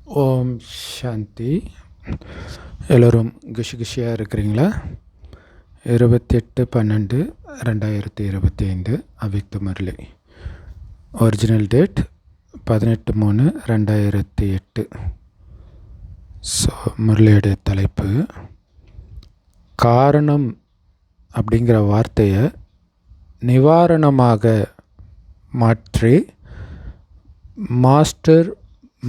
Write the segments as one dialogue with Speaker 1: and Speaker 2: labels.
Speaker 1: ஓம் சாந்தி. எல்லோரும் குஷியாக இருக்கிறீங்களா? 28/12/2025 Avyakt Murli. Original date 18/3/2008. So முரளியுடைய தலைப்பு காரணம் அப்படிங்கிற வார்த்தையை நிவாரணமாக மாற்றி மாஸ்டர்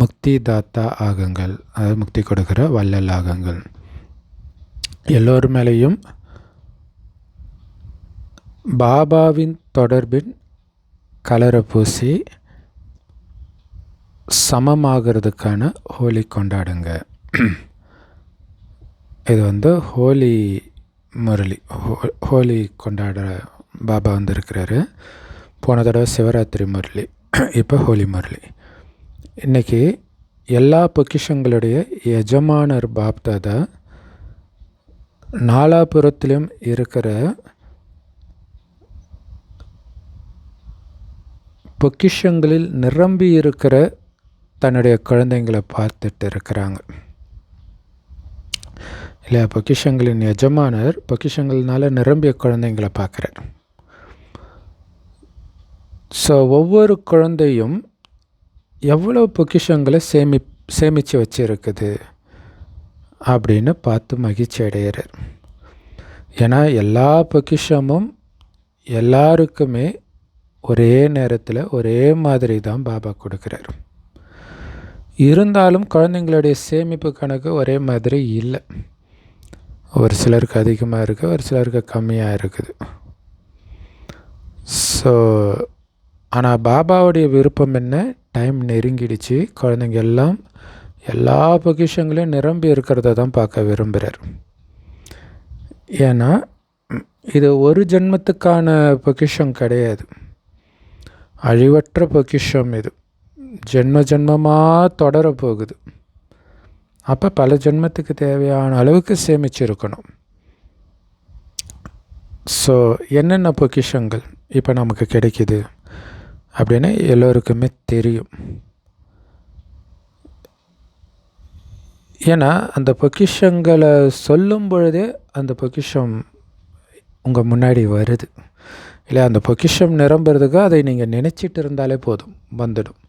Speaker 1: முக்தி தாத்தா ஆகுங்கள், அதாவது முக்தி கொடுக்குற வள்ளல் ஆகுங்கள். எல்லோர் மேலேயும் பாபாவின் தொடர்பின் கலரை பூசி சமமாகிறதுக்கான ஹோலி கொண்டாடுங்க. இது ஹோலி முரளி. ஹோலி கொண்டாடுற பாபா வந்திருக்கிறாரு. போன தடவை சிவராத்திரி முரளி, இப்போ ஹோலி முரளி. இன்றைக்கி எல்லா பொக்கிஷங்களுடைய எஜமானர் பாப்தாதா நாலாபுரத்திலும் இருக்கிற பொக்கிஷங்களில் நிரம்பி இருக்கிற தன்னுடைய குழந்தைங்களை பார்த்துட்டு இருக்கிறாங்க இல்லையா? பொக்கிஷங்களின் எஜமானர் பொக்கிஷங்கள்னால நிரம்பிய குழந்தைங்களை பார்க்குறார். ஸோ ஒவ்வொரு குழந்தையும் எவ்வளோ பொக்கிஷங்களை சேமித்து வச்சுருக்குது அப்படின்னு பார்த்து மகிழ்ச்சி அடைகிறார். ஏன்னா எல்லா பொக்கிஷமும் எல்லாருக்குமே ஒரே நேரத்தில் ஒரே மாதிரி தான் பாபா கொடுக்குறார். இருந்தாலும் குழந்தைங்களுடைய சேமிப்பு கணக்கு ஒரே மாதிரி இல்லை. ஒரு சிலருக்கு அதிகமாக இருக்குது, ஒரு சிலருக்கு கம்மியாக இருக்குது. ஸோ ஆனால் பாபாவுடைய விருப்பம் என்ன? டைம் நெருங்கிடுச்சு, குழந்தைங்க எல்லாம் எல்லா பொக்கிஷங்களையும் நிரம்பி இருக்கிறத தான் பார்க்க விரும்புகிறார். ஏன்னா இது ஒரு ஜென்மத்துக்கான பொக்கிஷம் கிடையாது, அழிவற்ற பொக்கிஷம். இது ஜென்மமாக தொடர போகுது. அப்போ பல ஜென்மத்துக்கு தேவையான அளவுக்கு சேமிச்சிருக்கணும். ஸோ என்னென்ன பொக்கிஷங்கள் இப்போ நமக்கு கிடைக்கிது அப்படின்னு எல்லோருக்குமே தெரியும். ஏன்னா அந்த பொக்கிஷங்களை சொல்லும் பொழுதே அந்த பொக்கிஷம் உங்கள் முன்னாடி வருது இல்லை? அந்த பொக்கிஷம் நிரம்புறதுக்கு அதை நீங்கள் நினச்சிட்டு இருந்தாலே போதும், வந்துடும்.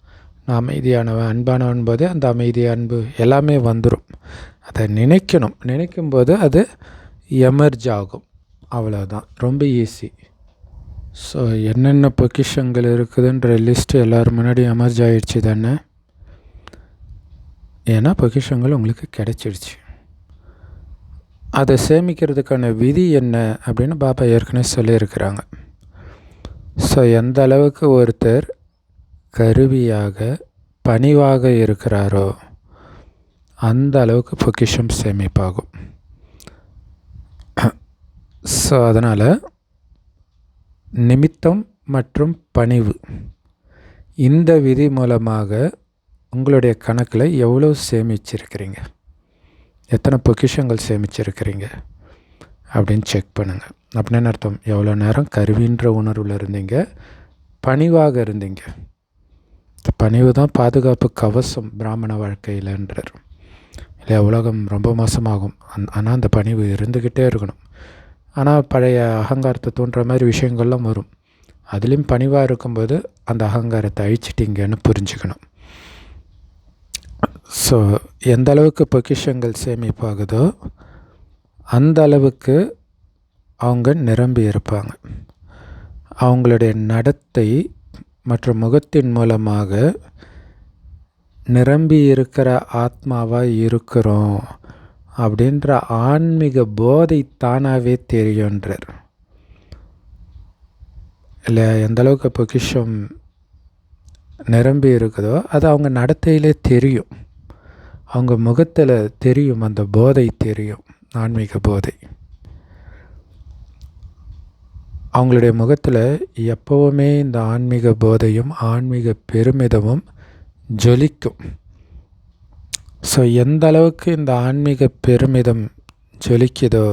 Speaker 1: நான் அமைதியானவன், அன்பானவன் போது அந்த அமைதி, அன்பு எல்லாமே வந்துடும். அதை நினைக்கும்போது அது எமர்ஜ் ஆகும். அவ்வளோதான், ரொம்ப ஈஸி. ஸோ என்னென்ன பொக்கிஷங்கள் இருக்குதுன்ற லிஸ்ட்டு எல்லோரும் முன்னாடி எமர்ஜ் ஆகிடுச்சு தானே? ஏன்னா பொக்கிஷங்கள் உங்களுக்கு கிடைச்சிடுச்சு. அதை சேமிக்கிறதுக்கான விதி என்ன அப்படின்னு பாபா ஏற்கனவே சொல்லியிருக்கிறாங்க. ஸோ எந்த அளவுக்கு ஒருத்தர் கருவியாக பணிவாக இருக்கிறாரோ அந்த அளவுக்கு பொக்கிஷம் சேமிப்பாகும். ஸோ அதனால் நிமித்தம் மற்றும் பணிவு, இந்த விதி மூலமாக உங்களுடைய கணக்கில் எவ்வளோ சேமிச்சிருக்கிறீங்க, எத்தனை பொக்கிஷங்கள் சேமிச்சிருக்கிறீங்க அப்படின்னு செக் பண்ணுங்கள். அப்படின்னு அர்த்தம், எவ்வளோ நேரம் கருவின்ற உணர்வில் இருந்தீங்க, பணிவாக இருந்தீங்க. பணிவு தான் பாதுகாப்பு கவசம் பிராமண வாழ்க்கையில்ன்றார் இல்லை? உலகம் ரொம்ப மோசமாகும், ஆனால் அந்த பணிவு இருந்துக்கிட்டே இருக்கணும். ஆனால் பழைய அகங்காரத்தை தோன்ற மாதிரி விஷயங்கள்லாம் வரும். அதுலேயும் பணிவாக இருக்கும்போது அந்த அகங்காரத்தை அழிச்சிட்டிங்கன்னு புரிஞ்சுக்கணும். ஸோ எந்த அளவுக்கு பொக்கிஷங்கள் சேமிப்பாகுதோ அந்த அளவுக்கு அவங்க நிரம்பி இருப்பாங்க. அவங்களுடைய நடத்தை மற்றும் முகத்தின் மூலமாக நிரம்பி இருக்கிற ஆத்மாவாக இருக்கிறோம் அப்படின்ற ஆன்மீக போதை தானாகவே தெரியுன்றார் இல்லை? எந்த அளவுக்கு பொக்கிஷம் நிரம்பி இருக்குதோ அது அவங்க நடத்தையிலே தெரியும், அவங்க முகத்தில் தெரியும், அந்த போதை தெரியும், ஆன்மீக போதை. அவங்களுடைய முகத்தில் எப்போவுமே இந்த ஆன்மீக போதையும் ஆன்மீக பெருமிதமும் ஜொலிக்கும். ஸோ எந்த அளவுக்கு இந்த ஆன்மீக பெருமிதம் ஜொலிக்குதோ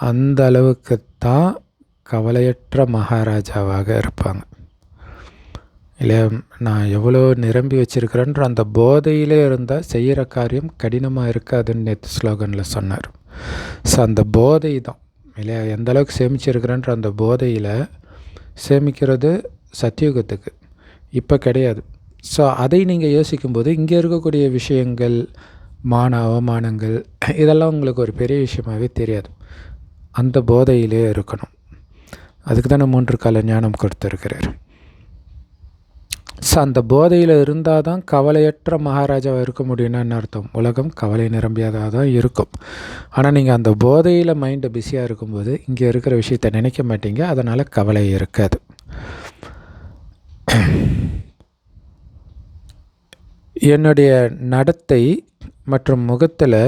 Speaker 1: அந்த அளவுக்கு தான் கவலையற்ற மகாராஜாவாக இருப்பாங்க. இல்லையா? நான் எவ்வளோ நிரம்பி வச்சுருக்கிறேன்ற அந்த போதையிலே இருந்தால் செய்கிற காரியம் கடினமாக இருக்காதுன்னு நேற்று ஸ்லோகனில் சொன்னார். ஸோ அந்த போதை தான் இல்லையா? எந்த அளவுக்கு சேமிச்சிருக்கிறேன்ற அந்த போதையில் சேமிக்கிறது சத்தியுகத்துக்கு இப்போ கிடையாது. ஸோ அதை நீங்கள் யோசிக்கும்போது இங்கே இருக்கக்கூடிய விஷயங்கள், மான அவமானங்கள், இதெல்லாம் உங்களுக்கு ஒரு பெரிய விஷயமாகவே தெரியாது. அந்த போதையிலே இருக்கணும். அதுக்கு தானே 3 கால ஞானம் கொடுத்துருக்கிறார். ஸோ அந்த போதையில் இருந்தால் தான் கவலையற்ற மகாராஜாவாக இருக்க முடியும்னு அர்த்தம். உலகம் கவலை நிரம்பியதாக தான் இருக்கும். ஆனால் நீங்கள் அந்த போதையில் மைண்டை பிஸியாக இருக்கும்போது இங்கே இருக்கிற விஷயத்தை நினைக்க மாட்டீங்க. அதனால் கவலை இருக்காது. என்னுடைய நடத்தை மற்றும் முகத்தில்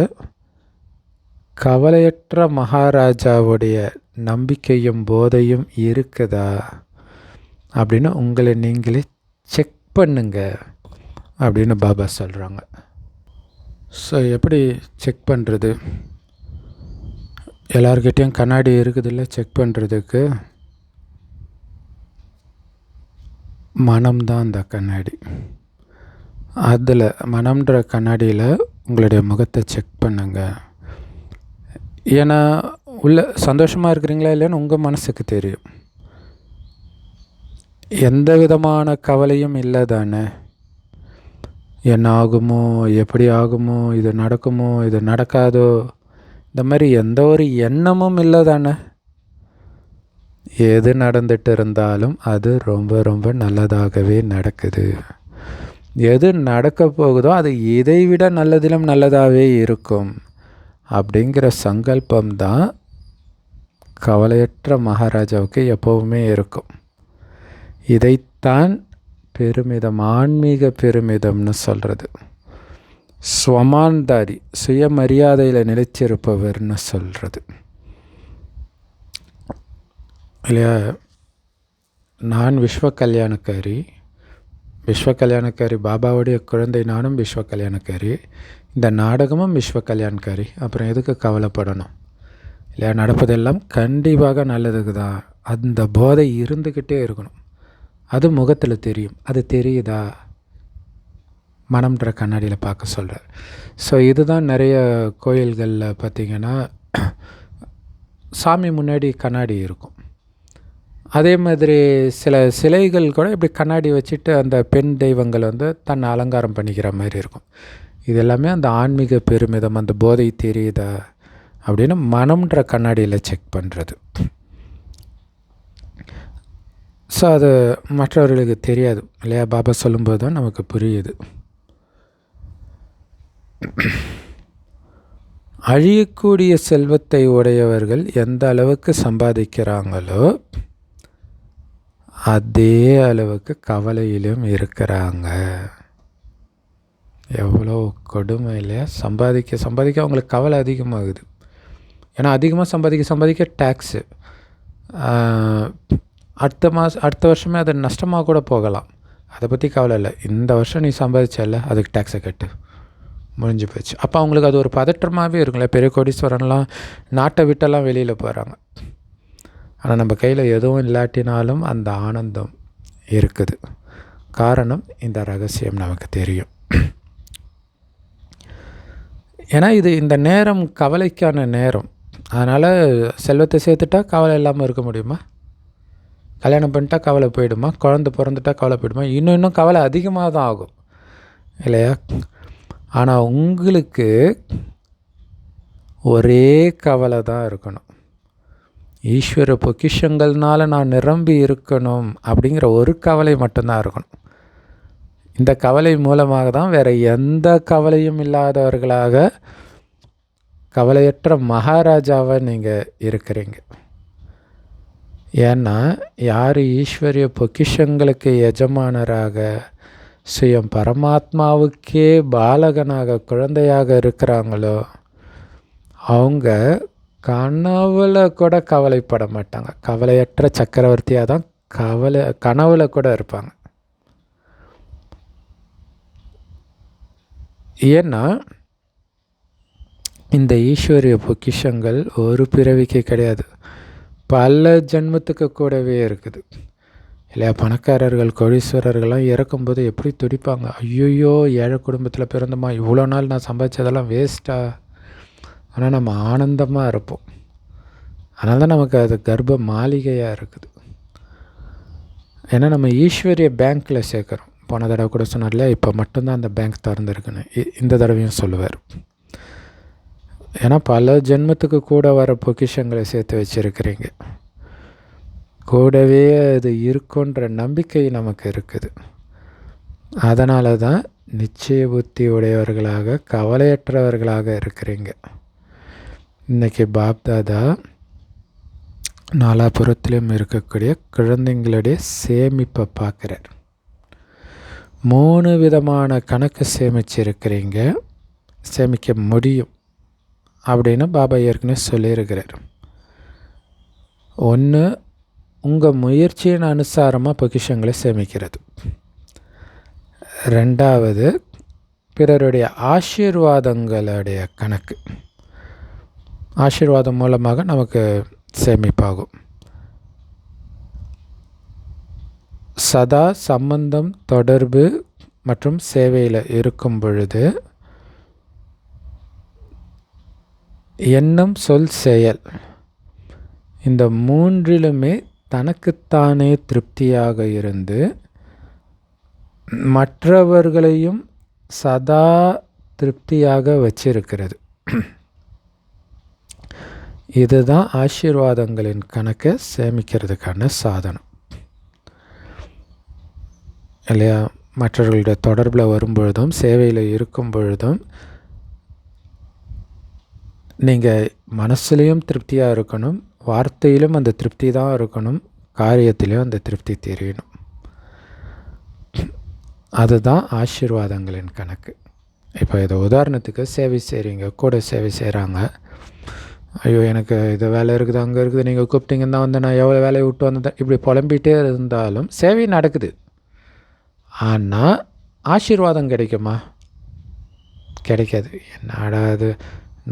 Speaker 1: கவலையற்ற மகாராஜாவுடைய நம்பிக்கையும் போதையும் இருக்குதா அப்படின்னு உங்களை நீங்களே செக் பண்ணுங்க அப்படின்னு பாபா சொல்கிறாங்க. ஸோ எப்படி செக் பண்ணுறது? எல்லார்கிட்டேயும் கண்ணாடி இருக்குதில்ல செக் பண்ணுறதுக்கு. மனம்தான் அந்த கண்ணாடி. அதில் மனம்ன்ற கண்ணாடியில் உங்களுடைய முகத்தை செக் பண்ணுங்க. ஏன்னா உள்ள சந்தோஷமாக இருக்கிறீங்களா இல்லைன்னு உங்கள் மனசுக்கு தெரியும். எந்த விதமான கவலையும் இல்லை தானே? என்ன ஆகுமோ, எப்படி ஆகுமோ, இது நடக்குமோ, இது நடக்காதோ, இந்த மாதிரி எந்த ஒரு எண்ணமும் இல்லை தானே? எது நடந்துட்டு இருந்தாலும் அது ரொம்ப ரொம்ப நல்லதாகவே நடக்குது. எது நடக்க போகுதோ அது இதைவிட நல்லதிலும் நல்லதாகவே இருக்கும் அப்படிங்கிற சங்கல்பம்தான் கவலையற்ற மகாராஜாவுக்கு எப்போவுமே இருக்கும். இதைத்தான் பெருமிதம், ஆன்மீக பெருமிதம்னு சொல்கிறது. ஸ்வமான்தாரி, சுயமரியாதையில் நிலைச்சிருப்பவர்னு சொல்கிறது இல்லையா? நான் விஸ்வ கல்யாணக்காரி, விஸ்வ கல்யாணக்காரி பாபாவுடைய குழந்தை, நானும் விஸ்வ கல்யாணக்காரி, இந்த நாடகமும் விஸ்வ கல்யாணக்காரி. அப்புறம் எதுக்கு கவலைப்படணும் இல்லையா? நடப்பதெல்லாம் கண்டிப்பாக நல்லதுக்கு தான். அந்த போதை இருந்துக்கிட்டே இருக்கணும். அது முகத்தில் தெரியும். அது தெரியுதா? மனம்ன்ற கண்ணாடியில் பார்க்க சொல்கிறார். ஸோ இதுதான் நிறைய கோயில்களில் பார்த்திங்கன்னா சாமி முன்னாடி கண்ணாடி இருக்கும். அதே மாதிரி சில சிலைகள் கூட இப்படி கண்ணாடி வச்சுட்டு அந்த பெண் தெய்வங்கள் தன்னை அலங்காரம் பண்ணிக்கிற மாதிரி இருக்கும். இது எல்லாமே அந்த ஆன்மீக பெருமிதம், அந்த போதை தெரியுதா அப்படின்னு மனம்ன்ற கண்ணாடியில் செக் பண்ணுறது. ஸோ அது மற்றவர்களுக்கு தெரியாது இல்லையா? பாபா சொல்லும்போது தான் நமக்கு புரியுது. அழியக்கூடிய செல்வத்தை உடையவர்கள் எந்த அளவுக்கு சம்பாதிக்கிறாங்களோ அதே அளவுக்கு கவலையிலும் இருக்கிறாங்க. எவ்வளோ கொடுமை இல்லையா? சம்பாதிக்க அவங்களுக்கு கவலை அதிகமாகுது. ஏன்னா அதிகமாக சம்பாதிக்க டேக்ஸு, அடுத்த வருஷமே அது நஷ்டமாக கூட போகலாம். அதை பற்றி கவலை இல்லை. இந்த வருஷம் நீ சம்பாதிச்சல, அதுக்கு டேக்ஸை கட்டு, முடிஞ்சு போச்சு. அப்போ அவங்களுக்கு அது ஒரு பதற்றமாகவே இருக்குங்களே. பெரிய கோடீஸ்வரன்லாம் நாட்டை விட்டெல்லாம் வெளியில் போகிறாங்க. ஆனால் நம்ம கையில் எதுவும் இல்லாட்டினாலும் அந்த ஆனந்தம் இருக்குது. காரணம், இந்த ரகசியம் நமக்கு தெரியும். ஏன்னா இந்த நேரம் கவலைக்கான நேரம். அதனால் செல்வத்தை சேர்த்துட்டா கவலை இல்லாமல் இருக்க முடியுமா? கல்யாணம் பண்ணிட்டா கவலை போயிடுமா? குழந்தை பிறந்துட்டா கவலை போயிடுமா? இன்னும் கவலை அதிகமாக தான் ஆகும் இல்லையா? ஆனால் உங்களுக்கு ஒரே கவலை தான் இருக்கணும். ஈஸ்வர பொக்கிஷங்கள்னால நான் நிரம்பி இருக்கணும் அப்படிங்கிற ஒரு கவலை மட்டும்தான் இருக்கணும். இந்த கவலை மூலமாக தான் வேறு எந்த கவலையும் இல்லாதவர்களாக கவலையற்ற மகாராஜாவை நீங்கள் இருக்கிறீங்க. ஏன்னா யார் ஈஸ்வரிய பொக்கிஷங்களுக்கு எஜமானராக சுயம் பரமாத்மாவுக்கே பாலகனாக குழந்தையாக இருக்கிறாங்களோ அவங்க கனவுல கூட கவலைப்பட மாட்டாங்க. கவலையற்ற சக்கரவர்த்தியாக தான் கனவுல கூட இருப்பாங்க. ஏன்னா இந்த ஈஸ்வரிய பொக்கிஷங்கள் ஒரு பிறவிக்கு கிடையாது, பல ஜென்மத்துக்கு கூடவே இருக்குது. இல்லையா? பணக்காரர்கள், கோடீஸ்வரர்கள்லாம் இறக்கும்போது எப்படி துடிப்பாங்க, ஐயோ ஏழை குடும்பத்தில் பிறந்தமா, இவ்வளோ நாள் நான் சம்பாதிச்சதெல்லாம் வேஸ்ட்டா. ஆனால் நம்ம ஆனந்தமாக இருப்போம். அதனால தான் நமக்கு அது கர்ப்ப மாளிகையாக இருக்குது. ஏன்னா நம்ம ஈஸ்வரிய பேங்க்கில் சேர்க்குறோம். போன தடவை கூட சொன்னார் இல்லையா, இப்போ மட்டும்தான் அந்த பேங்க் திறந்துருக்குன்னு. இந்த தடவையும் சொல்லுவார். ஏன்னா பல ஜென்மத்துக்கு கூட வர பொக்கிஷங்களை சேர்த்து வச்சுருக்கிறீங்க. கூடவே அது இருக்குன்ற நம்பிக்கை நமக்கு இருக்குது. அதனால தான் நிச்சய புத்தி உடையவர்களாக, கவலையற்றவர்களாக இருக்கிறீங்க. இன்றைக்கி பாப்தாதா நாலாபுரத்திலும் இருக்கக்கூடிய குழந்தைங்களுடைய சேமிப்பை பார்க்குறார். 3 விதமான கணக்கு சேமிச்சிருக்கிறீங்க, சேமிக்க முடியும் அப்படின்னு பாபா ஏற்கனவே சொல்லியிருக்கிறார். ஒன்று, உங்கள் முயற்சியின் அனுசாரமாக பொக்கிஷங்களை சேமிக்கிறது. 2வது, பிறருடைய ஆசீர்வாதங்களுடைய கணக்கு. ஆசீர்வாதம் மூலமாக நமக்கு சேமிப்பாகும். சதா சம்பந்தம், தொடர்பு மற்றும் சேவையில் இருக்கும் பொழுது எண்ணம், சொல், செயல் இந்த 3லுமே தனக்குத்தானே திருப்தியாக இருந்து மற்றவர்களையும் சதா திருப்தியாக வச்சிருக்கிறது. இதுதான் ஆசீர்வாதங்களின் கணக்கை சேமிக்கிறதுக்கான சாதனம் இல்லையா? மற்றவர்களுடைய தொடர்பில் வரும்பொழுதும், சேவையில் இருக்கும் பொழுதும் நீங்கள் மனசுலேயும் திருப்தியாக இருக்கணும், வார்த்தையிலும் அந்த திருப்தி தான் இருக்கணும், காரியத்திலையும் அந்த திருப்தி தெரியணும். அதுதான் ஆசீர்வாதங்களின் கணக்கு. இப்போ இதை உதாரணத்துக்கு சேவை செய்கிறீங்க, கூட சேவை செய்கிறாங்க. ஐயோ எனக்கு இது வேலை இருக்குது, அங்கே இருக்குது, நீங்கள் கூப்பிட்டீங்கன்னா வந்து நான் எவ்வளோ வேலையை விட்டு வந்தேன், இப்படி புலம்பிகிட்டே இருந்தாலும் சேவை நடக்குது. ஆனால் ஆசீர்வாதம் கிடைக்குமா? கிடைக்காது. என்னடா அது,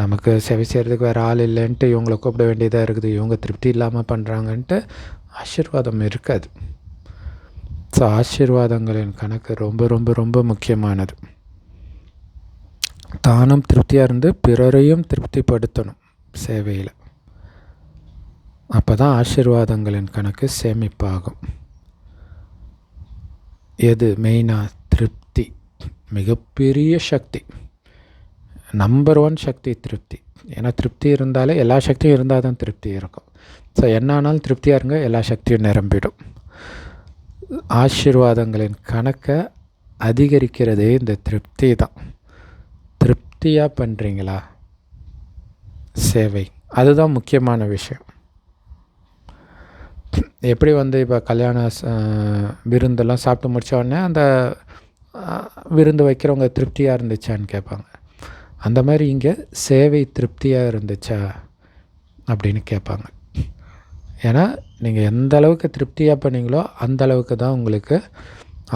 Speaker 1: நமக்கு சேவை செய்கிறதுக்கு வேறு ஆள் இல்லைன்ட்டு இவங்களை கூப்பிட வேண்டியதாக இருக்குது, இவங்க திருப்தி இல்லாமல் பண்ணுறாங்கன்ட்டு ஆசீர்வாதம் இருக்காது. ஸோ ஆசீர்வாதங்களின் கணக்கு ரொம்ப ரொம்ப ரொம்ப முக்கியமானது. தானும் திருப்தியாக இருந்து பிறரையும் திருப்திப்படுத்தணும் சேவையில். அப்போ தான் ஆசீர்வாதங்களின் கணக்கு சேமிப்பாகும். எது மெயினாக? திருப்தி. மிகப்பெரிய சக்தி, நம்பர் 1 சக்தி திருப்தி. ஏன்னா திருப்தி இருந்தாலே, எல்லா சக்தியும் இருந்தால் தான் திருப்தி இருக்கும். ஸோ என்ன ஆனாலும் திருப்தியாக இருங்க, எல்லா சக்தியும் நிரம்பிடும். ஆசீர்வாதங்களின் கணக்கை அதிகரிக்கிறதே இந்த திருப்தி தான். திருப்தியாக பண்ணுறீங்களா சேவை? அதுதான் முக்கியமான விஷயம். எப்படி வந்து இப்போ கல்யாண விருந்தெல்லாம் சாப்பிட்டு முடித்த உடனே அந்த விருந்து வைக்கிறவங்க திருப்தியாக இருந்துச்சான்னு கேட்பாங்க. அந்த மாதிரி இங்கே சேவை திருப்தியாக இருந்துச்சா அப்படின்னு கேட்பாங்க. ஏன்னா நீங்கள் எந்த அளவுக்கு திருப்தியாக பண்ணீங்களோ அந்த அளவுக்கு தான் உங்களுக்கு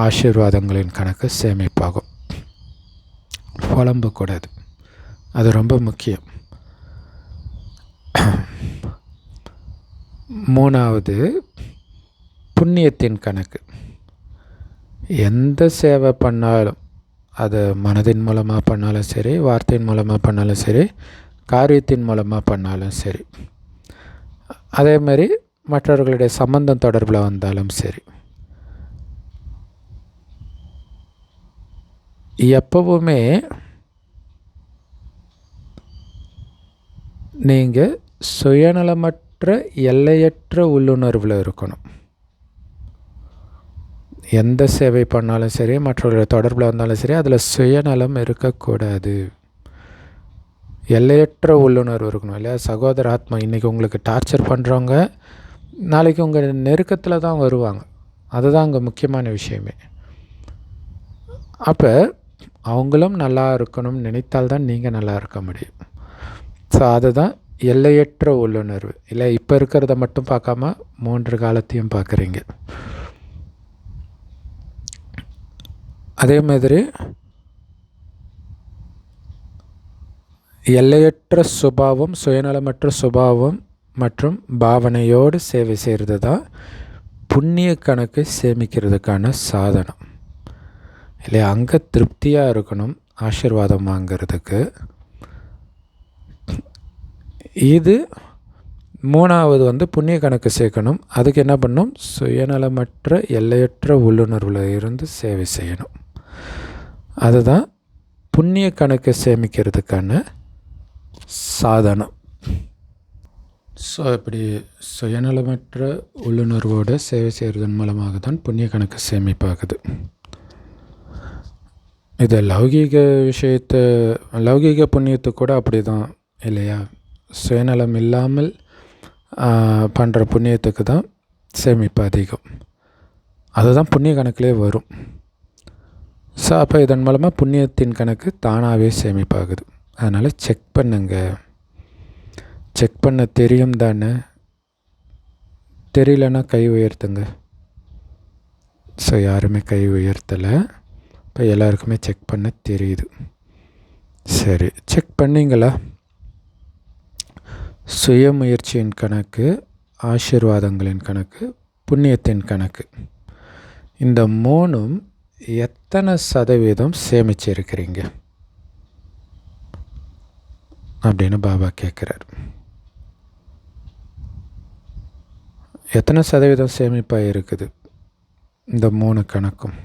Speaker 1: ஆசீர்வாதங்களின் கணக்கு சேமிப்பாகும். புலம்பக்கூடாது, அது ரொம்ப முக்கியம். 3வது, புண்ணியத்தின் கணக்கு. எந்த சேவை பண்ணாலும், அது மனதின் மூலமாக பண்ணாலும் சரி, வார்த்தையின் மூலமாக பண்ணாலும் சரி, காரியத்தின் மூலமாக பண்ணாலும் சரி, அதே மாதிரி மற்றவர்களுடைய சம்பந்தம் தொடர்பில் வந்தாலும் சரி, எப்பவுமே நீங்கள் சுயநலமற்ற எல்லையற்ற உள்ளுணர்வில் இருக்கணும். எந்த சேவை பண்ணாலும் சரி, மற்றவர்களுடைய தொடர்பில் வந்தாலும் சரி, அதில் சுயநலம் இருக்கக்கூடாது. எல்லையற்ற உள்ளுணர்வு இருக்கணும் இல்லையா? சகோதர ஆத்மா இன்றைக்கி உங்களுக்கு டார்ச்சர் பண்ணுறவங்க நாளைக்கு உங்கள் நெருக்கத்தில் தான் வருவாங்க. அதுதான் அங்கே முக்கியமான விஷயமே. அப்போ அவங்களும் நல்லா இருக்கணும்னு நினைத்தால்தான் நீங்கள் நல்லா இருக்க முடியும். ஸோ அதுதான் எல்லையற்ற உள்ளுணர்வு. இல்லை இப்போ இருக்கிறத மட்டும் பார்க்காம 3 காலத்தையும் பார்க்குறீங்க. அதே மாதிரி எல்லையற்ற சுபாவம், சுயநலமற்ற சுபாவம் மற்றும் பாவனையோடு சேவை செய்கிறது தான் புண்ணிய கணக்கு சேமிக்கிறதுக்கான சாதனம் இல்லையா. அங்கே திருப்தியாக இருக்கணும் ஆசீர்வாதம் வாங்கிறதுக்கு. இது மூணாவது புண்ணிய கணக்கு சேர்க்கணும். அதுக்கு என்ன பண்ணணும், சுயநலமற்ற எல்லையற்ற உள்ளுணர்வில் இருந்து சேவை செய்யணும். அதுதான் புண்ணிய கணக்கு சேமிக்கிறதுக்கான சாதனம். ஸோ இப்படி சுயநலமற்ற உள்ளுணர்வோடு சேவை செய்கிறதன் மூலமாக தான் புண்ணிய கணக்கு சேமிப்பாகுது. இது லௌகீக புண்ணியத்தை கூட அப்படி தான் இல்லையா. சுயநலம் இல்லாமல் பண்ணுற புண்ணியத்துக்கு தான் சேமிப்பு அதிகம். அதுதான் புண்ணிய கணக்கிலே வரும். ஸோ அப்போ இதன் மூலமாக புண்ணியத்தின் கணக்கு தானாகவே சேமிப்பாகுது. அதனால் செக் பண்ணுங்க. செக் பண்ண தெரியும் தானே? தெரியலன்னா கை உயர்த்துங்க. ஸோ யாருமே கை உயர்த்தலை. இப்போ எல்லாருக்குமே செக் பண்ண தெரியுது. சரி, செக் பண்ணிங்களா? சுயமுயற்சியின் கணக்கு, ஆசீர்வாதங்களின் கணக்கு, புண்ணியத்தின் கணக்கு, இந்த மூணும் எத்தனை சதவீதம் சேமிச்சிருக்கிறீங்க அப்படின்னு பாபா கேட்குறார். எத்தனை சதவீதம் சேமிப்பாக இருக்குது இந்த 3 கணக்கும்?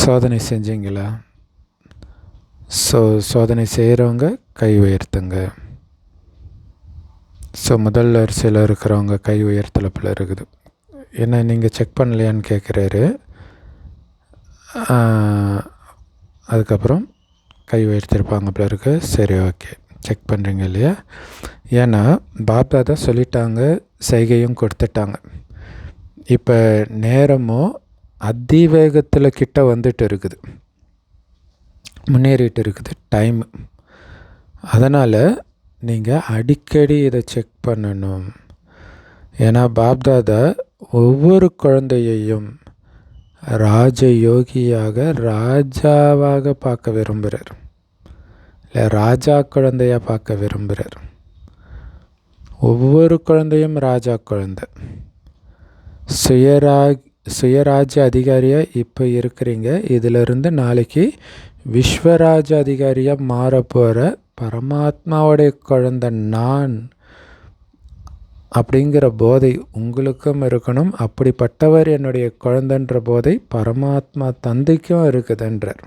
Speaker 1: சோதனை செஞ்சீங்களா? சோதனை செய்கிறவங்க கை உயர்த்துங்க. முதல் வரிசையில் இருக்கிறவங்க கை உயர்த்தலப்பில் இருக்குது. என்ன நீங்கள் செக் பண்ணலையான்னு கேட்குறாரு. அதுக்கப்புறம் கை உயர்த்திருப்பாங்க போல இருக்கு. சரி, ஓகே, செக் பண்ணுறீங்க இல்லையா? ஏன்னா பாப்தாதா சொல்லிட்டாங்க, செய்கையும் கொடுத்துட்டாங்க. இப்போ நேரமும் அதிவேகத்தில் கிட்ட வந்துட்டு இருக்குது, முன்னேறிட்டு இருக்குது டைம். அதனால் நீங்கள் அடிக்கடி இதை செக் பண்ணணும். ஏன்னா பாப்தாதா ஒவ்வொரு குழந்தையையும் ராஜயோகியாக, ராஜாவாக பார்க்க விரும்புகிறார். இல்லை, ராஜா குழந்தையாக பார்க்க விரும்புகிறார். ஒவ்வொரு குழந்தையும் ராஜா குழந்தை. சுயராஜ்ய அதிகாரியாக இப்போ இருக்கிறீங்க. இதிலிருந்து நாளைக்கு விஸ்வராஜ அதிகாரியாக மாறப்போகிற பரமாத்மாவுடைய குழந்தை நான் அப்படிங்கிற போதை உங்களுக்கும் இருக்கணும். அப்படிப்பட்டவர் என்னுடைய குழந்தைன்ற போதை பரமாத்மா தந்தைக்கும் இருக்குதுன்றார்.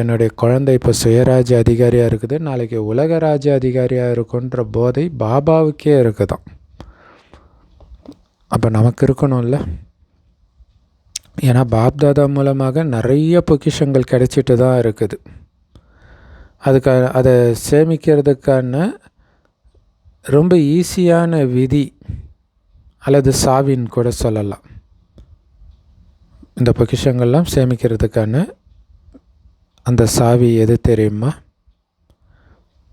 Speaker 1: என்னுடைய குழந்தை இப்போ சுயராஜ்ய அதிகாரியாக இருக்குது, நாளைக்கு உலக ராஜ்ய அதிகாரியாக இருக்குன்ற போதை பாபாவுக்கே இருக்குதான். அப்போ நமக்கு இருக்கணும்ல. ஏன்னா பாப்தாதா மூலமாக நிறைய பொக்கிஷங்கள் கிடைச்சிட்டு தான் இருக்குது. அதை சேமிக்கிறதுக்கான ரொம்ப ஈஸியான விதி அல்லது சாவின்னு கூட சொல்லலாம். இந்த பொக்கிஷங்கள்லாம் சேமிக்கிறதுக்கான அந்த சாவி எது தெரியுமா?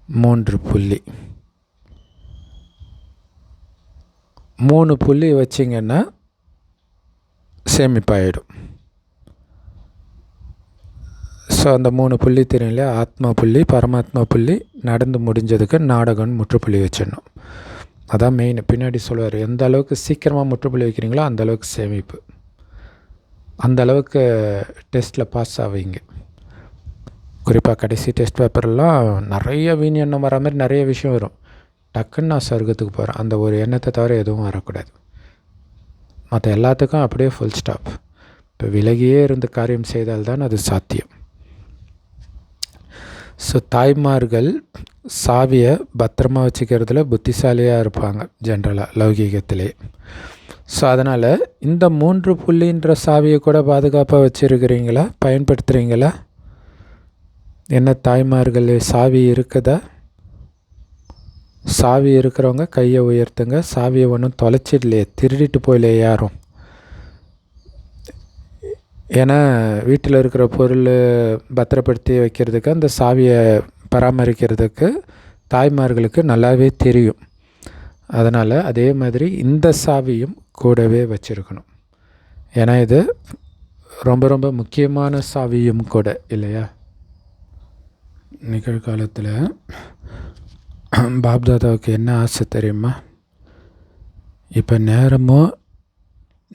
Speaker 1: 3 புள்ளி. 3 புள்ளி வச்சிங்கன்னா சேமிப்பாயிடும். அந்த 3 புள்ளி தெரியும் இல்லையா? ஆத்மா புள்ளி, பரமாத்மா புள்ளி, நடந்து முடிஞ்சதுக்கு நாடகம்னு முற்றுப்புள்ளி வச்சிடணும். அதான் மெயின். பின்னாடி சொல்லுவார், எந்த அளவுக்கு சீக்கிரமாக முற்றுப்புள்ளி வைக்கிறீங்களோ அந்த அளவுக்கு சேமிப்பு, அந்த அளவுக்கு டெஸ்ட்டில் பாஸ் ஆவீங்க. குறிப்பாக கடைசி டெஸ்ட் பேப்பர்லாம் நிறைய வீண் எண்ணம் வர மாதிரி நிறைய விஷயம் வரும். டக்குன்னு நான் சொர்க்கத்துக்கு போகிறேன், அந்த ஒரு எண்ணத்தை தவிர எதுவும் வரக்கூடாது. மற்ற எல்லாத்துக்கும் அப்படியே ஃபுல் ஸ்டாப். இப்போ விலகியே இருந்து காரியம் செய்தால்தான் அது சாத்தியம். தாய்மார்கள் சாவியை பத்திரமா வச்சுக்கிறதுல புத்திசாலியாக இருப்பாங்க ஜென்ரலாக லௌகீகத்திலே. அதனால் இந்த 3 புள்ளின்ற சாவியை கூட பாதுகாப்பாக வச்சுருக்கிறீங்களா, பயன்படுத்துகிறீங்களா? என்ன தாய்மார்கள் சாவி இருக்குதா? சாவி இருக்கிறவங்க கையை உயர்த்துங்க. சாவியை ஒன்றும் தொலைச்சிடலையே, திருடிட்டு போயிலையே யாரும். ஏன்னா வீட்டில் இருக்கிற பொருள் பத்திரப்படுத்தி வைக்கிறதுக்கு, அந்த சாவியை பராமரிக்கிறதுக்கு தாய்மார்களுக்கு நல்லாவே தெரியும். அதனால் அதே மாதிரி இந்த சாவியும் கூடவே வச்சுருக்கணும். ஏன்னா இது ரொம்ப ரொம்ப முக்கியமான சாவியும் கூட இல்லையா? நிகழ்காலத்தில் பாப்தாதாவுக்கு என்ன ஆசை தெரியுமா? இப்போ நேரமும்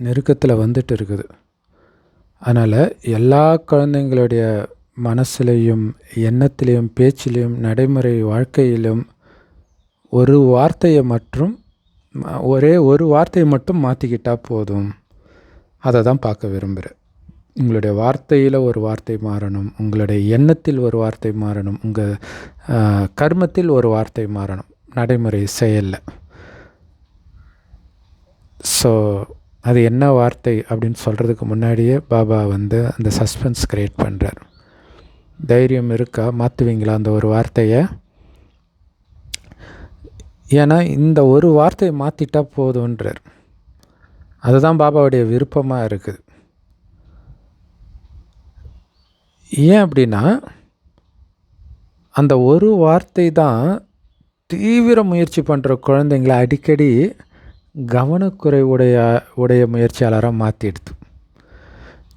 Speaker 1: நெருக்கத்தில் வந்துட்டு இருக்குது. அதனால் எல்லா குழந்தைங்களுடைய மனசுலையும், எண்ணத்திலையும், பேச்சிலையும், நடைமுறை வாழ்க்கையிலும் ஒரே ஒரு வார்த்தையை மட்டும் மாற்றிக்கிட்டால் போதும். அதை தான் பார்க்க விரும்புகிறேன். உங்களுடைய வார்த்தையில் ஒரு வார்த்தை மாறணும், உங்களுடைய எண்ணத்தில் ஒரு வார்த்தை மாறணும், உங்கள் கர்மத்தில் ஒரு வார்த்தை மாறணும், நடைமுறை செயலில். ஸோ அது என்ன வார்த்தை அப்படின்னு சொல்கிறதுக்கு முன்னாடியே பாபா அந்த சஸ்பென்ஸ் க்ரியேட் பண்ணுறார். தைரியம் இருக்கா? மாற்றுவீங்களா அந்த ஒரு வார்த்தையை? ஏன்னா இந்த ஒரு வார்த்தையை மாற்றிட்டா போதுன்றார். அதுதான் பாபாவுடைய விருப்பமாக இருக்குது. ஏன் அப்படின்னா, அந்த ஒரு வார்த்தை தான் தீவிர முயற்சி பண்ணுற குழந்தைங்களை அடிக்கடி கவனக்குறை உடைய முயற்சியாளராக மாற்றிடுது.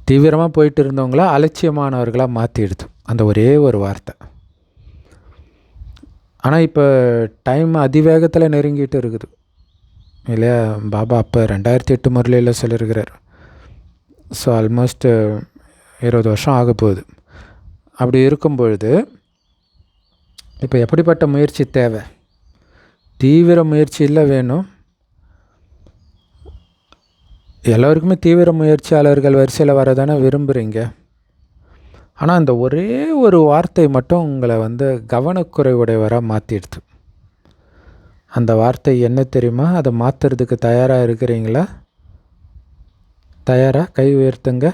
Speaker 1: தீவிரமாக போயிட்டு இருந்தவங்கள அலட்சியமானவர்களாக மாற்றிடுது அந்த ஒரே ஒரு வார்த்தை. ஆனால் இப்போ டைம் அதிவேகத்தில் நெருங்கிட்டு இருக்குது இல்லையா? பாபா அப்போ 2008 முரளியில் சொல்லியிருக்கிறார். ஸோ ஆல்மோஸ்ட் 20 வருஷம் ஆக போகுது. அப்படி இருக்கும் பொழுது இப்போ எப்படிப்பட்ட முயற்சி தேவை? தீவிர முயற்சி இல்லை வேணும். எல்லோருக்குமே தீவிர முயற்சியாளர்கள் வரிசையில் வரதானே விரும்புகிறீங்க. ஆனால் அந்த ஒரே ஒரு வார்த்தை மட்டும் உங்களை கவனக்குறைவுடையவராக மாற்றிடுது. அந்த வார்த்தை என்ன தெரியுமா? அதை மாற்றுறதுக்கு தயாராக இருக்கிறீங்களா? தயாராக? கை உயர்த்துங்க.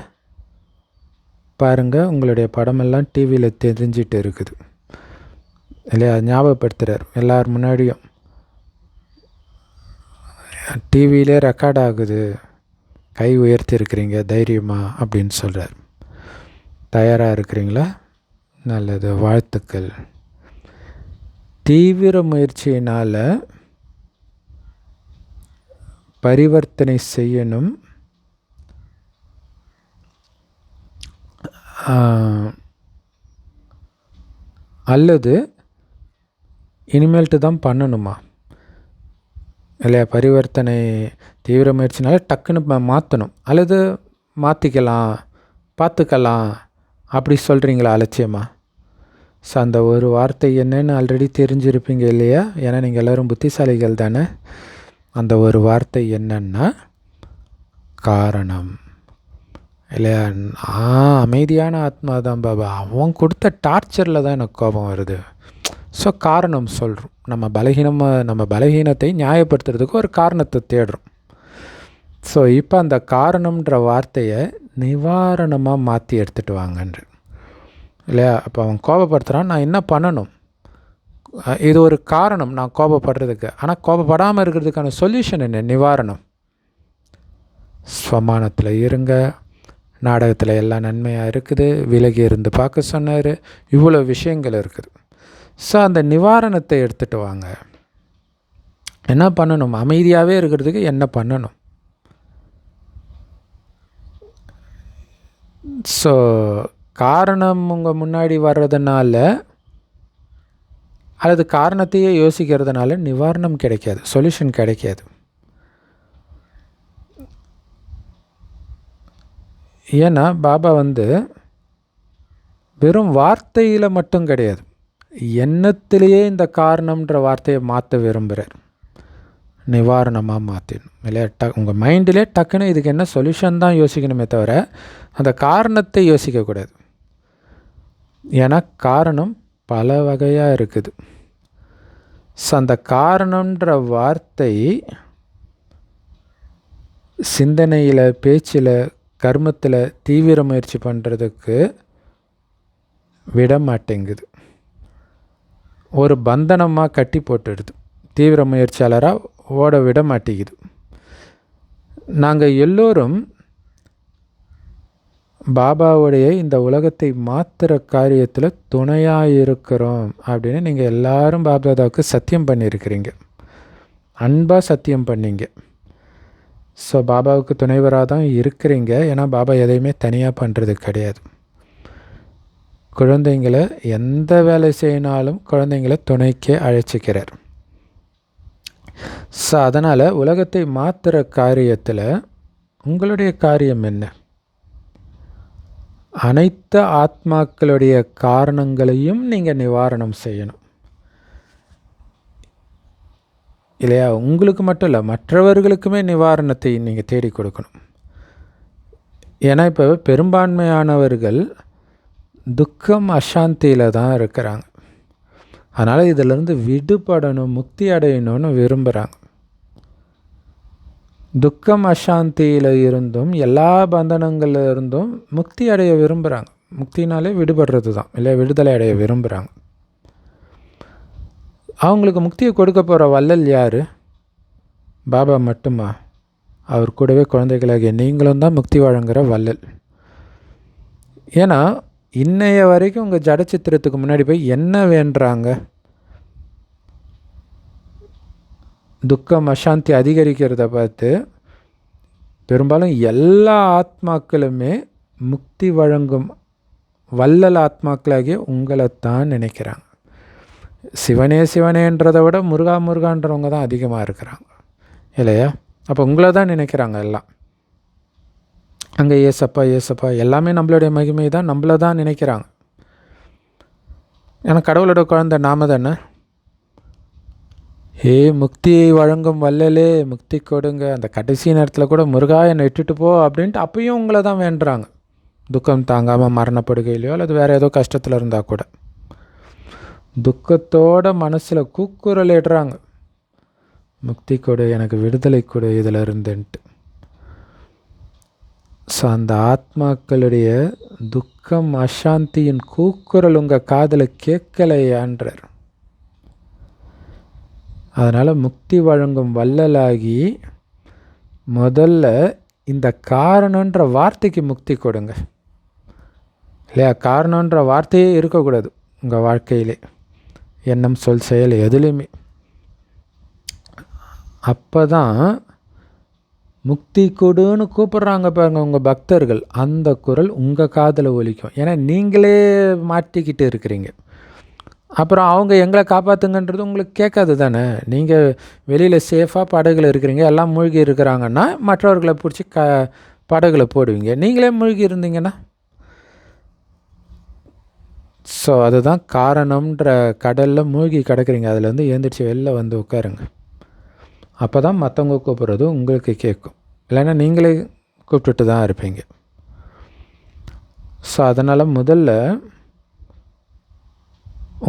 Speaker 1: பாருங்கள், உங்களுடைய படமெல்லாம் டிவியில் தெரிஞ்சிட்டு இருக்குது இல்லையா? ஞாபகப்படுத்துகிறார் எல்லார் முன்னாடியும். டிவியிலே ரெக்கார்ட் ஆகுது, கை உயர்த்தி இருக்கிறீங்க தைரியமா அப்படின்னு சொல்கிறார். தயாராக இருக்கிறீங்களா? நல்லது, வாழ்த்துக்கள். தீவிர முயற்சியினால் பரிவர்த்தனை செய்யணும். அல்லது இனிமேல்ட்டு தான் பண்ணணுமா இல்லையா? பரிவர்த்தனை தீவிர முயற்சினால டக்குன்னு மாற்றணும், அல்லது மாற்றிக்கலாம், பார்த்துக்கலாம் அப்படி சொல்கிறீங்களா அலட்சியமா? ஸோ அந்த ஒரு வார்த்தை என்னன்னு ஆல்ரெடி தெரிஞ்சிருப்பீங்க இல்லையா? ஏன்னா நீங்கள் எல்லோரும் புத்திசாலிகள் தானே. அந்த ஒரு வார்த்தை என்னன்னா காரணம் இல்லையா? அமைதியான ஆத்மா தான் பாபா, அவன் கொடுத்த டார்ச்சரில் தான் எனக்கு கோபம் வருது. ஸோ காரணம் சொல்கிறோம். நம்ம பலகீனத்தை நியாயப்படுத்துறதுக்கு ஒரு காரணத்தை தேடுறோம். ஸோ இப்போ அந்த காரணம்ன்ற வார்த்தையை நிவாரணமாக மாற்றி எடுத்துகிட்டு வாங்கன்ற இல்லையா? அப்போ அவன் கோபப்படுத்துகிறான், நான் என்ன பண்ணணும்? இது ஒரு காரணம் நான் கோபப்படுறதுக்கு. ஆனால் கோபப்படாமல் இருக்கிறதுக்கான சொல்யூஷன் என்ன? நிவாரணம். ஸ்வமானத்தில் இருங்க. நாடகத்தில் எல்லாம் நன்மையாக இருக்குது, விலகி இருந்து பார்க்க சொன்னார், இவ்வளோ விஷயங்கள் இருக்குது. ஸோ அந்த நிவாரணத்தை எடுத்துகிட்டு வாங்க. என்ன பண்ணணும்? அமைதியாகவே இருக்கிறதுக்கு என்ன பண்ணணும்? ஸோ காரணம் உங்கள் முன்னாடி வர்றதுனால அல்லது காரணத்தையே யோசிக்கிறதுனால நிவாரணம் கிடைக்காது, சொல்யூஷன் கிடைக்காது. ஏன்னா பாபா வெறும் வார்த்தையில் மட்டும் கிடையாது, எண்ணத்திலேயே இந்த காரணம்ன்ற வார்த்தையை மாற்ற விரும்புகிறார். நிவாரணமாக மாற்றிடணும் இல்லையா? உங்கள் மைண்டிலே டக்குன்னு இதுக்கு என்ன சொல்யூஷன் தான் யோசிக்கணுமே தவிர அந்த காரணத்தை யோசிக்கக்கூடாது. ஏன்னா காரணம் பல வகையாக இருக்குது. ஸோ அந்த காரணம்ன்ற வார்த்தை சிந்தனையில், பேச்சில், கர்மத்தில் தீவிர முயற்சி பண்ணுறதுக்கு விட மாட்டேங்குது. ஒரு பந்தனமாக கட்டி போட்டுடுது, தீவிர முயற்சியாளராக ஓட விட மாட்டேங்குது. நாங்கள் எல்லோரும் பாபாவுடைய இந்த உலகத்தை மாற்றுற காரியத்தில் துணையாக இருக்கிறோம் அப்படின்னு நீங்கள் எல்லாரும் பாப்தாதாவுக்கு சத்தியம் பண்ணியிருக்கிறீங்க, அன்பாக சத்தியம் பண்ணிங்க. ஸோ பாபாவுக்கு துணைவராக தான் இருக்கிறீங்க. ஏன்னா பாபா எதையுமே தனியாக பண்ணுறது கிடையாது. குழந்தைங்களை எந்த வேலை செய்யினாலும் குழந்தைங்களை துணைக்கே அழைச்சிக்கிறார். ஸோ அதனால் உலகத்தை மாற்றுற காரியத்தில் உங்களுடைய காரியம் என்ன? அனைத்து ஆத்மாக்களுடைய காரணங்களையும் நீங்கள் நிவாரணம் செய்யணும் இல்லையா? உங்களுக்கு மட்டும் இல்லை, மற்றவர்களுக்குமே நிவாரணத்தை நீங்கள் தேடி கொடுக்கணும். ஏன்னா இப்போ பெரும்பான்மையானவர்கள் துக்கம் அசாந்தியில் தான் இருக்கிறாங்க. அதனால் இதிலிருந்து விடுபடணும், முக்தி அடையணும்னு விரும்புகிறாங்க. துக்கம் அசாந்தியில் இருந்தும் எல்லா பந்தனங்களில் இருந்தும் முக்தி அடைய விரும்புகிறாங்க. முக்தினாலே விடுபடுறது தான், இல்லை விடுதலை அடைய விரும்புகிறாங்க. அவங்களுக்கு முக்தியை கொடுக்க போகிற வள்ளல் யார்? பாபா மட்டுமா? அவர் கூடவே குழந்தைகளாகிய நீங்களும் தான் முக்தி வழங்குகிற வள்ளல். ஏன்னா இன்னைய வரைக்கும் உங்கள் ஜடச்சித்திரத்துக்கு முன்னாடி போய் என்ன வேண்டுறாங்க? துக்கம் அசாந்தி அதிகரிக்கிறத பார்த்து பெரும்பாலும் எல்லா ஆத்மாக்களுமே முக்தி வழங்கும் வள்ளல் ஆத்மாக்களாகிய உங்களைத்தான் நினைக்கிறாங்க. சிவனே சிவனேன்றதை விட முருகா முருகான்றவங்க தான் அதிகமாக இருக்கிறாங்க இல்லையா? அப்போ உங்களை தான் நினைக்கிறாங்க எல்லாம். அங்கே ஏசப்பா ஏசப்பா எல்லாமே நம்மளுடைய மகிமை தான், நம்மளை தான் நினைக்கிறாங்க. ஏன்னா கடவுளோட குழந்தை நாம தானே. முக்தியை வழங்கும் வள்ளலே முக்தி கொடுங்க, அந்த கடைசி நேரத்தில் கூட முருகா என்னை விட்டுட்டு போ அப்படின்ட்டு அப்பயும் உங்களை தான் வேண்டுறாங்க. துக்கம் தாங்காமல் மரணப்படுகையிலையோ அல்லது வேறு ஏதோ கஷ்டத்தில் இருந்தால் கூட துக்கத்தோட மனசில் கூக்குரல் இடுறாங்க, முக்தி கொடு, எனக்கு விடுதலை கொடு இதில் இருந்துன்ட்டு. ஸோ அந்த ஆத்மாக்களுடைய துக்கம் அசாந்தியின் கூக்குரல் உங்கள் காதில் கேட்கலையான்றார். அதனால் முக்தி வழங்கும் வள்ளலாகி முதல்ல இந்த காரணன்ற வார்த்தைக்கு முக்தி கொடுங்க இல்லையா? காரணன்ற வார்த்தையே இருக்கக்கூடாது உங்கள் வாழ்க்கையிலே, எண்ணம் சொல் செயல் எதுலேயுமே. அப்போ தான் முக்தி கொடுன்னு கூப்பிட்றாங்க பாருங்க உங்கள் பக்தர்கள், அந்த குரல் உங்கள் காதில் ஒலிக்கும். ஏன்னா நீங்களே மாட்டிக்கிட்டு இருக்கிறீங்க. அப்புறம் அவங்க எங்களை காப்பாற்றுங்கன்றது உங்களுக்கு கேட்காது தானே. நீங்கள் வெளியில் சேஃபாக படகுல இருக்கிறீங்க, எல்லாம் மூழ்கி இருக்கிறாங்கன்னா மற்றவர்களை பிடிச்சி படகுல போடுவீங்க. நீங்களே மூழ்கி இருந்தீங்கன்னா ஸோ அதுதான் காரணம்ன்ற கடலில் மூழ்கி கிடக்குறீங்க. அதுலேருந்து எழுந்திரிச்சு வெளில வந்து உட்காருங்க. அப்போ தான் மற்றவங்க கூப்பிட்றது உங்களுக்கு கேட்கும், இல்லைன்னா நீங்களே கூப்பிட்டுட்டு தான் இருப்பீங்க. ஸோ அதனால் முதல்ல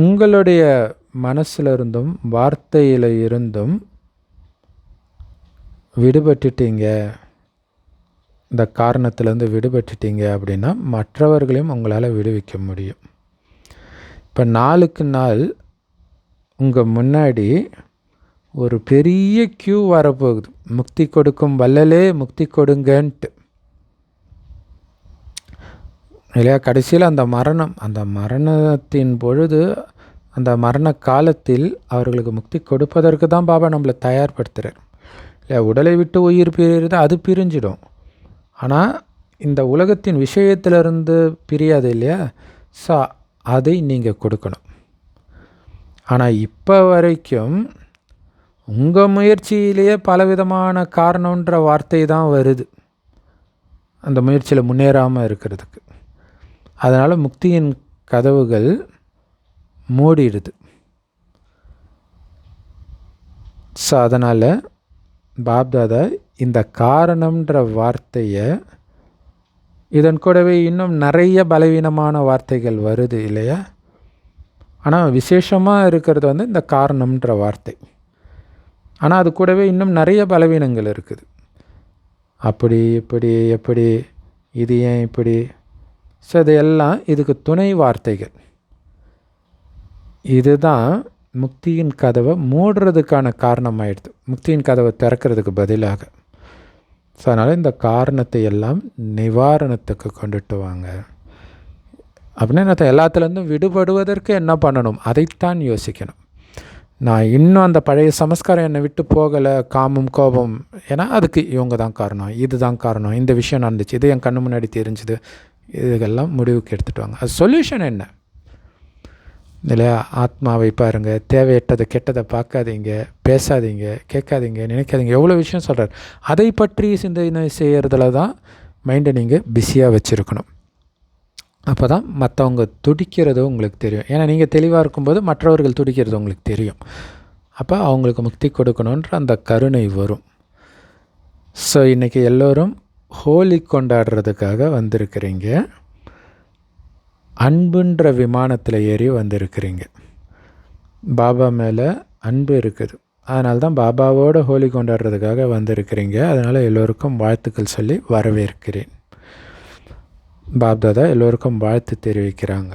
Speaker 1: உங்களுடைய மனசில் இருந்தும் வார்த்தையில் இருந்தும் விடுபட்டுட்டீங்க, இந்த காரணத்திலேருந்து விடுபட்டுட்டீங்க அப்படின்னா மற்றவர்களையும் உங்களால் விடுவிக்க முடியும். இப்போ நாளுக்கு நாள் உங்கள் முன்னாடி ஒரு பெரிய கியூ வரப்போகுது, முக்தி கொடுக்கும் வள்ளலே முக்தி கொடுங்கன்ட்டு இல்லையா? கடைசியில் அந்த மரணத்தின் பொழுது, அந்த மரண காலத்தில் அவர்களுக்கு முக்தி கொடுப்பதற்கு தான் பாபா நம்மளை தயார்படுத்துகிறார் இல்லையா? உடலை விட்டு உயிர் பிரிகிறது, அது பிரிஞ்சிடும். ஆனால் இந்த உலகத்தின் விஷயத்திலிருந்து பிரியாது இல்லையா? ஸோ அதை நீங்கள் கொடுக்கணும். ஆனால் இப்போ வரைக்கும் உங்கள் முயற்சியிலேயே பலவிதமான காரணன்ற வார்த்தை தான் வருது அந்த முயற்சியில் முன்னேறாமல் இருக்கிறதுக்கு. அதனால் முக்தியின் கதவுகள் மூடிடுது. ஸோ அதனால் பாப்தாதா இந்த காரணம்ன்ற வார்த்தையை, இதன் கூடவே இன்னும் நிறைய பலவீனமான வார்த்தைகள் வருது இல்லையா? ஆனால் விசேஷமாக இருக்கிறது வந்து இந்த காரணம்ன்ற வார்த்தை. ஆனால் அது கூடவே இன்னும் நிறைய பலவீனங்கள் இருக்குது. அப்படி இப்படி எப்படி, இது ஏன் இப்படி. ஸோ இதையெல்லாம் இதுக்கு துணை வார்த்தைகள். இதுதான் முக்தியின் கதவை மூடுறதுக்கான காரணமாயிடுது, முக்தியின் கதவை திறக்கிறதுக்கு பதிலாக. ஸோ அதனால் இந்த காரணத்தை எல்லாம் நிவாரணத்துக்கு கொண்டுட்டு வாங்க அப்படின்னு எல்லாத்துலேருந்தும் விடுபடுவதற்கு என்ன பண்ணணும் அதைத்தான் யோசிக்கணும். நான் இன்னும் அந்த பழைய சமஸ்காரம் என்னை விட்டு போகலை, காமம் கோபம், ஏன்னா அதுக்கு இவங்க தான் காரணம், இது தான் காரணம், இந்த விஷயம் நடந்துச்சு, இது என் கண்ணு முன்னாடி தெரிஞ்சுது, இதுக்கெல்லாம் முடிவுக்கு எடுத்துகிட்டு வாங்க. அது சொல்யூஷன் என்ன? இல்லையா? ஆத்மாவை பாருங்கள், தேவையற்றதை கெட்டதை பார்க்காதீங்க, பேசாதீங்க, கேட்காதீங்க, நினைக்காதீங்க, எவ்வளோ விஷயம் சொல்கிறார். அதை பற்றி சிந்தனை செய்கிறதுல தான் மைண்டை நீங்கள் பிஸியாக வச்சுருக்கணும். அப்போ தான் மற்றவங்க துடிக்கிறதோ உங்களுக்கு தெரியும். ஏன்னா நீங்கள் தெளிவாக இருக்கும்போது மற்றவர்கள் துடிக்கிறது உங்களுக்கு தெரியும். அப்போ அவங்களுக்கு முக்தி கொடுக்கணுன்ற அந்த கருணை வரும். ஸோ இன்றைக்கி எல்லோரும் ஹோலி கொண்டாடுறதுக்காக வந்திருக்கிறீங்க. அன்புன்ற விமானத்தில் ஏறி வந்திருக்கிறீங்க. பாபா மேலே அன்பு இருக்குது. அதனால தான் பாபாவோட ஹோலி கொண்டாடுறதுக்காக வந்திருக்கிறீங்க. அதனால் எல்லோருக்கும் வாழ்த்துக்கள் சொல்லி வரவேற்கிறேன். பாப்தாதா எல்லோருக்கும் வாழ்த்து தெரிவிக்கிறாங்க.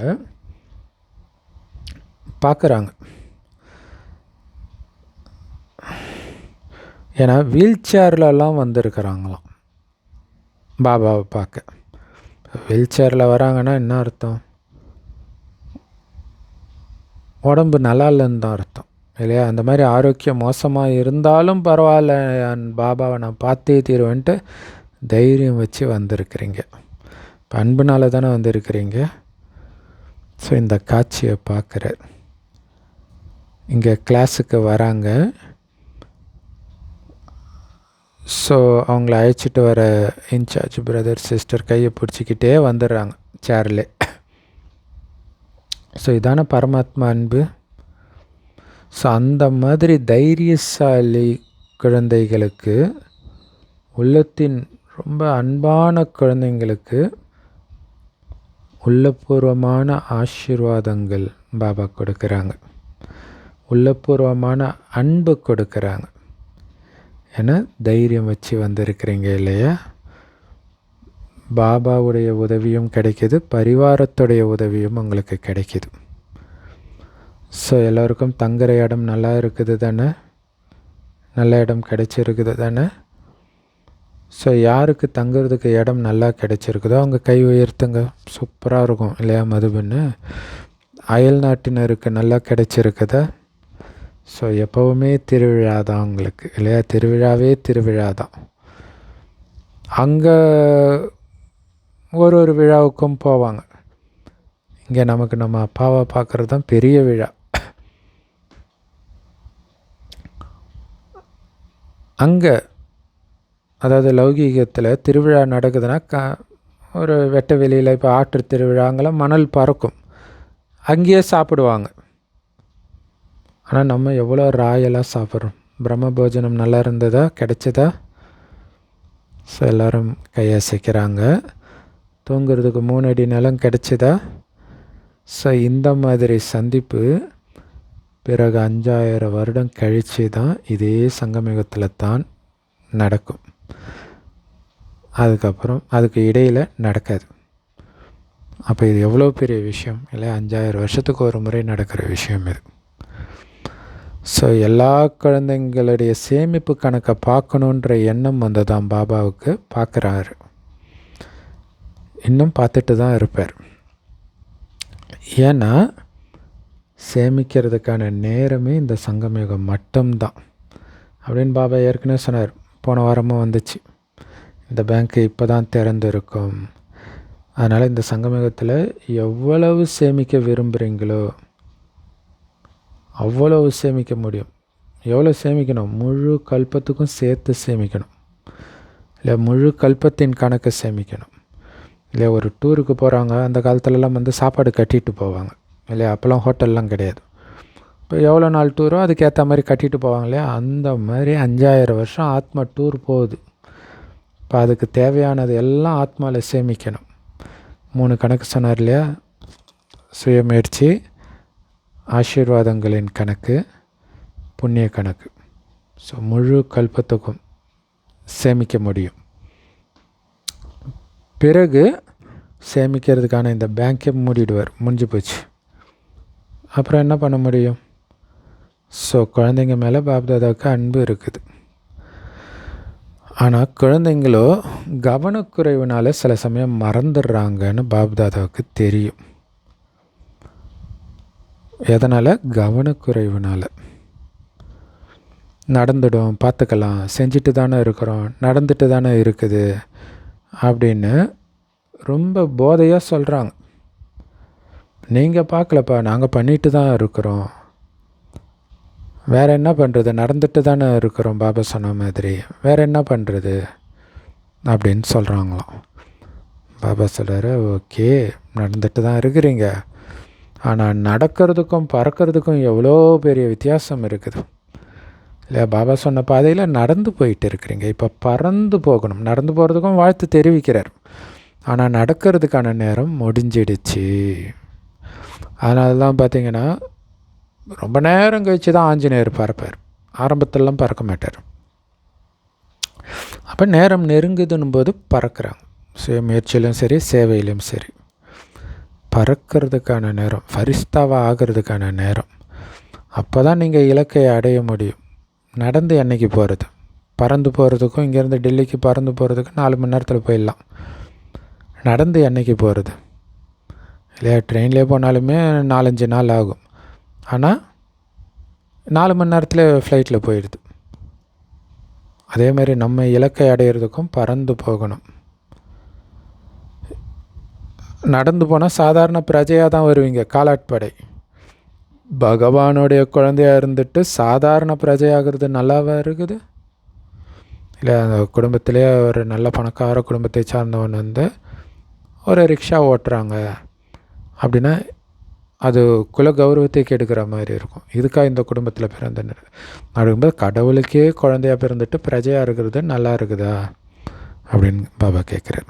Speaker 1: பார்க்குறாங்க. ஏன்னா வீல் சேர்லலாம் வந்திருக்கிறாங்களாம் பாபாவை பார்க்க. வீல் சேரில் வராங்கன்னா என்ன அர்த்தம்? உடம்பு நல்லா இல்லைன்னு தான் அர்த்தம் இல்லையா? அந்த மாதிரி ஆரோக்கியம் மோசமாக இருந்தாலும் பரவாயில்ல, பாபாவை நான் பார்த்தே தீருவேன்ட்டு தைரியம் வச்சு வந்திருக்கிறீங்க. இப்போ அன்புனால தானே வந்திருக்கிறீங்க. ஸோ இந்த காட்சியை பார்க்குறார். இங்கே கிளாஸுக்கு வராங்க. ஸோ அவங்கள அழைச்சிட்டு வர இன்சார்ஜ் பிரதர் சிஸ்டர் கையை பிடிச்சிக்கிட்டே வந்துடுறாங்க சேர்லே. ஸோ இதான பரமாத்மா அன்பு. ஸோ அந்த மாதிரி தைரியசாலி குழந்தைகளுக்கு, உள்ளத்தின் ரொம்ப அன்பான குழந்தைங்களுக்கு உள்ளபூர்வமான ஆசீர்வாதங்கள் பாபா கொடுக்குறாங்க. உள்ளபூர்வமான அன்பு கொடுக்குறாங்க. ஏன்னா தைரியம் வச்சு வந்திருக்கிறீங்க இல்லையா? பாபாவுடைய உதவியும் கிடைக்கிது, பரிவாரத்துடைய உதவியும் உங்களுக்கு கிடைக்கிது. ஸோ எல்லோருக்கும் தங்குற இடம் நல்லா இருக்குது தானே? நல்ல இடம் கிடைச்சிருக்குது தானே? ஸோ யாருக்கு தங்குறதுக்கு இடம் நல்லா கிடைச்சிருக்குதோ அவங்க கை உயர்த்துங்க. சூப்பராக இருக்கும் இல்லையா மதுபன்னு? அயல் நாட்டினருக்கு நல்லா கிடைச்சிருக்குதா? ஸோ எப்போவுமே திருவிழா தான் உங்களுக்கு இல்லையா? திருவிழாவே திருவிழா தான். அங்கே ஒரு விழாவுக்கும் போவாங்க. இங்கே நமக்கு நம்ம அப்பாவை பார்க்குறது தான் பெரிய விழா. அங்கே அதாவது லௌகீகத்தில் திருவிழா நடக்குதுன்னா ஒரு வெட்ட வெளியில் இப்போ ஆற்று திருவிழாங்கெல்லாம் மணல் பறக்கும், அங்கேயே சாப்பிடுவாங்க. ஆனால் நம்ம எவ்வளோ ராயலாக சாப்பிட்றோம். பிரம்ம போஜனம் நல்லா இருந்ததா? கிடைச்சதா? ஸோ எல்லோரும் கையசைக்கிறாங்க. தூங்குறதுக்கு 3 அடி நிலம் கிடைச்சதா? ஸோ இந்த மாதிரி சந்திப்பு பிறகு 5000 வருடம் கழித்து தான் இதே சங்கமிகத்தில் தான் நடக்கும். அதுக்கப்புறம் அதுக்கு இடையில் நடக்காது. அப்போ இது எவ்வளோ பெரிய விஷயம் இல்லை? 5000 வருஷத்துக்கு ஒரு முறை நடக்கிற விஷயம் இது. ஸோ எல்லா குழந்தைங்களுடைய சேமிப்பு கணக்கை பார்க்கணுன்ற எண்ணம் வந்ததான் பாபாவுக்கு. பார்க்குறாரு, இன்னும் பார்த்துட்டு தான் இருப்பார். ஏன்னா சேமிக்கிறதுக்கான நேரமே இந்த சங்கமயுகம் மட்டும்தான் அப்படின்னு பாபா ஏற்கனவே சொன்னார். போன வாரமும் வந்துச்சு. இந்த பேங்க்கு இப்போ தான் திறந்துருக்கும். அதனால் இந்த சங்கமயுகத்தில் எவ்வளவு சேமிக்க விரும்புகிறீங்களோ அவ்வளவு சேமிக்க முடியும். எவ்வளோ சேமிக்கணும்? முழு கல்பத்துக்கும் சேர்த்து சேமிக்கணும் இல்லை? முழு கல்பத்தின் கணக்கு சேமிக்கணும் இல்லை? ஒரு டூருக்கு போகிறாங்க, அந்த காலத்துலலாம் வந்து சாப்பாடு கட்டிட்டு போவாங்க இல்லையா? அப்போல்லாம் ஹோட்டல்லாம் கிடையாது. இப்போ எவ்வளோ நாள் டூரோ அதுக்கேற்ற மாதிரி கட்டிட்டு போவாங்க இல்லையா? அந்த மாதிரி 5000 வருஷம் ஆத்மா டூர் போகுது. இப்போ அதுக்கு தேவையானது எல்லாம் ஆத்மாவில் சேமிக்கணும். 3 கணக்கு சொன்னார் இல்லையா? சுயமுயற்சி, ஆசீர்வாதங்களின் கணக்கு, புண்ணிய கணக்கு. ஸோ முழு கல்பத்துக்கும் சேமிக்க முடியும். பிறகு சேமிக்கிறதுக்கான இந்த பேங்க்கை மூடிடுவார். முடிஞ்சு போச்சு. அப்புறம் என்ன பண்ண முடியும்? ஸோ குழந்தைங்க மேலே பாப்தாதாவுக்கு அன்பு இருக்குது. ஆனால் குழந்தைங்களோ கவனக்குறைவுனால சில சமயம் மறந்துடுறாங்கன்னு பாப்தாதாவுக்கு தெரியும். எதனால்? கவனக்குறைவுனால். நடந்துடும், பார்த்துக்கலாம், செஞ்சுட்டு தானே இருக்கிறோம், நடந்துட்டு தானே இருக்குது அப்படின்னு ரொம்ப போதையாக சொல்கிறாங்க. நீங்கள் பார்க்கலப்பா, நாங்கள் பண்ணிட்டு தான் இருக்கிறோம். வேறு என்ன பண்ணுறது, நடந்துட்டு தானே இருக்கிறோம் பாபா சொன்ன மாதிரி, வேறு என்ன பண்ணுறது அப்படின்னு சொல்கிறாங்களாம். பாபா சொல்கிறாரு, ஓகே நடந்துட்டு தான் இருக்கிறீங்க, ஆனால் நடக்கிறதுக்கும் பறக்கிறதுக்கும் எவ்வளோ பெரிய வித்தியாசம் இருக்குது இல்லையா. பாபா சொன்ன பாதையில் நடந்து போயிட்டு இருக்கிறீங்க, இப்போ பறந்து போகணும். நடந்து போகிறதுக்கும் வாழ்த்து தெரிவிக்கிறார், ஆனால் நடக்கிறதுக்கான நேரம் முடிஞ்சிடுச்சு. அதனால தான் பார்த்திங்கன்னா ரொம்ப நேரம் கழித்து தான் ஆஞ்சநேயர் பறப்பார், ஆரம்பத்திலலாம் பறக்க மாட்டார். அப்போ நேரம் நெருங்குதுன்னும் போது பறக்கிறாங்க. முயற்சியிலும் சரி, சேவையிலும் சரி, பறக்கிறதுக்கான நேரம், ஃபரிஸ்தாவாக ஆகிறதுக்கான நேரம். அப்போ தான் நீங்கள் இலக்கை அடைய முடியும். நடந்து என்றைக்கு போகிறது, பறந்து போகிறதுக்கும் இங்கேருந்து டெல்லிக்கு பறந்து போகிறதுக்கு 4 மணி நேரத்தில் போயிடலாம். நடந்து என்றைக்கு போகிறது இல்லையா. ட்ரெயின்லேயே போனாலுமே 4-5 நாள் ஆகும், ஆனால் 4 மணி நேரத்தில் ஃப்ளைட்டில் போயிடுது. அதே மாதிரி நம்ம இலக்கை அடையிறதுக்கும் பறந்து போகணும். நடந்து போனால் சாதாரண பிரஜையாக தான் வருவீங்க, காலாட்படை. பகவானுடைய குழந்தையாக இருந்துட்டு சாதாரண பிரஜையாகிறது நல்லாவா இருக்குது இல்லை. அந்த குடும்பத்திலே ஒரு நல்ல பணக்கார குடும்பத்தை சார்ந்தவன் வந்து ஒரு ரிக்ஷா ஓட்டுறாங்க அப்படின்னா அது குல கௌரவத்தை கெடுக்கிற மாதிரி இருக்கும். இதுக்காக இந்த குடும்பத்தில் பிறந்தனர் அப்படிங்கும்போது கடவுளுக்கே குழந்தையாக பிறந்துட்டு பிரஜையாக இருக்கிறது நல்லா இருக்குதா அப்படின்னு பாபா கேட்குறாரு.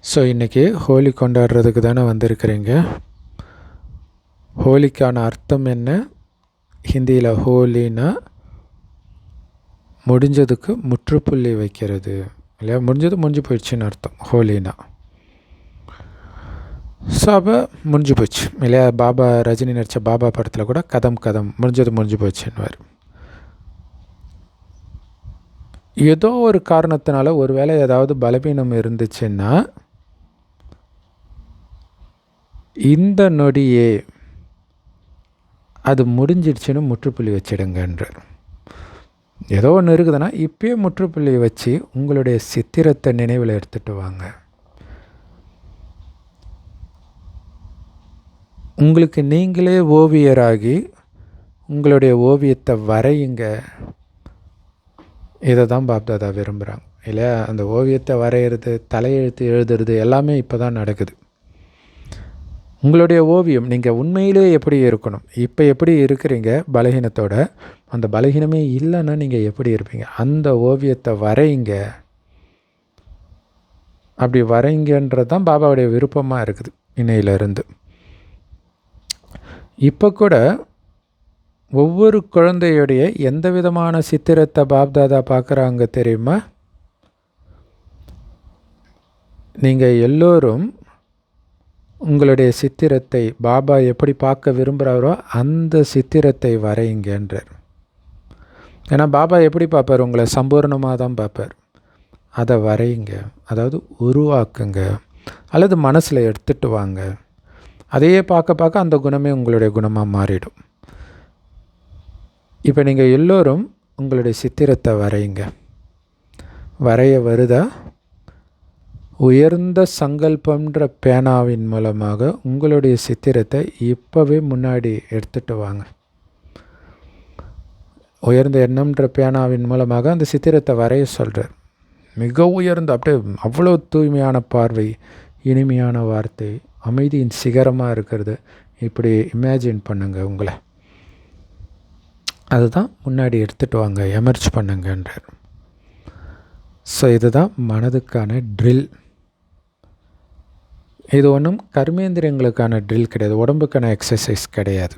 Speaker 1: ஸோ இன்றைக்கி ஹோலி கொண்டாடுறதுக்கு தானே வந்திருக்கிறீங்க. ஹோலிக்கான அர்த்தம் என்ன? ஹிந்தியில் ஹோலின்னா முடிஞ்சதுக்கு முற்றுப்புள்ளி வைக்கிறது இல்லையா. முடிஞ்சு போயிடுச்சுன்னு அர்த்தம் ஹோலினா. ஸோ அப்போ முடிஞ்சு போச்சு இல்லையா. பாபா ரஜினி நடித்த பாபா படத்தில் கூட கதம் முடிஞ்சு போச்சுன்னுவார். ஏதோ ஒரு காரணத்தினால ஒரு வேளை ஏதாவது பலவீனம் இருந்துச்சுன்னா இந்த நொடியே அது முடிஞ்சிடுச்சுன்னு முற்றுப்புள்ளி வச்சிடுங்கன்றார். ஏதோ ஒன்று இருக்குதுன்னா இப்போயே முற்றுப்புள்ளி வச்சு உங்களுடைய சித்திரத்தை நினைவில் எடுத்துகிட்டு வாங்க. உங்களுக்கு நீங்களே ஓவியராகி உங்களுடைய ஓவியத்தை வரையுங்க. இதை தான் பாப்தாதா விரும்புகிறாங்க இல்லையா. அந்த ஓவியத்தை வரைகிறது, தலையெழுத்து எழுதுறது எல்லாமே இப்போ தான் நடக்குது. உங்களுடைய ஓவியம் நீங்கள் உண்மையிலே எப்படி இருக்கணும், இப்போ எப்படி இருக்கிறீங்க பலகீனத்தோட, அந்த பலகீனமே இல்லைன்னா நீங்கள் எப்படி இருப்பீங்க, அந்த ஓவியத்தை வரைங்க. அப்படி வரைங்கன்றது தான் பாபாவுடைய விருப்பமாக இருக்குது இன்னையிலிருந்து. இப்போ கூட ஒவ்வொரு குழந்தையுடைய எந்த விதமான சித்திரத்தை பாப்தாதா பார்க்குறாங்க தெரியுமா? நீங்கள் எல்லோரும் உங்களுடைய சித்திரத்தை பாபா எப்படி பார்க்க விரும்புகிறாரோ அந்த சித்திரத்தை வரைங்கன்றார். ஏன்னா பாபா எப்படி பார்ப்பார், உங்களை சம்பூர்ணமாக தான் பார்ப்பார். அதை வரைங்க, அதாவது உருவாக்குங்க, அல்லது மனசில் எடுத்துகிட்டு வாங்க. அதையே பார்க்க அந்த குணமே உங்களுடைய குணமாக மாறிடும். இப்போ நீங்கள் எல்லோரும் உங்களுடைய சித்திரத்தை வரைங்க. வரைய வருதா? உயர்ந்த சங்கல்பம்ன்ற பேனாவின் மூலமாக உங்களுடைய சித்திரத்தை இப்போவே முன்னாடி எடுத்துகிட்டு வாங்க. உயர்ந்த எண்ணம்ன்ற பேனாவின் மூலமாக அந்த சித்திரத்தை வரைய சொல்கிறார். மிக உயர்ந்த, அப்படியே அவ்வளோ தூய்மையான பார்வை, இனிமையான வார்த்தை, அமைதியின் சிகரமாக இருக்கிறது. இப்படி இமேஜின் பண்ணுங்கள் உங்களை. அதுதான் முன்னாடி எடுத்துகிட்டு வாங்க, எமர்ஜ் பண்ணுங்கன்றார். ஸோ இதுதான் மனதுக்கான ட்ரில். இது ஒன்றும் கர்மேந்திரியங்களுக்கான ட்ரில் கிடையாது, உடம்புக்கான எக்ஸசைஸ் கிடையாது.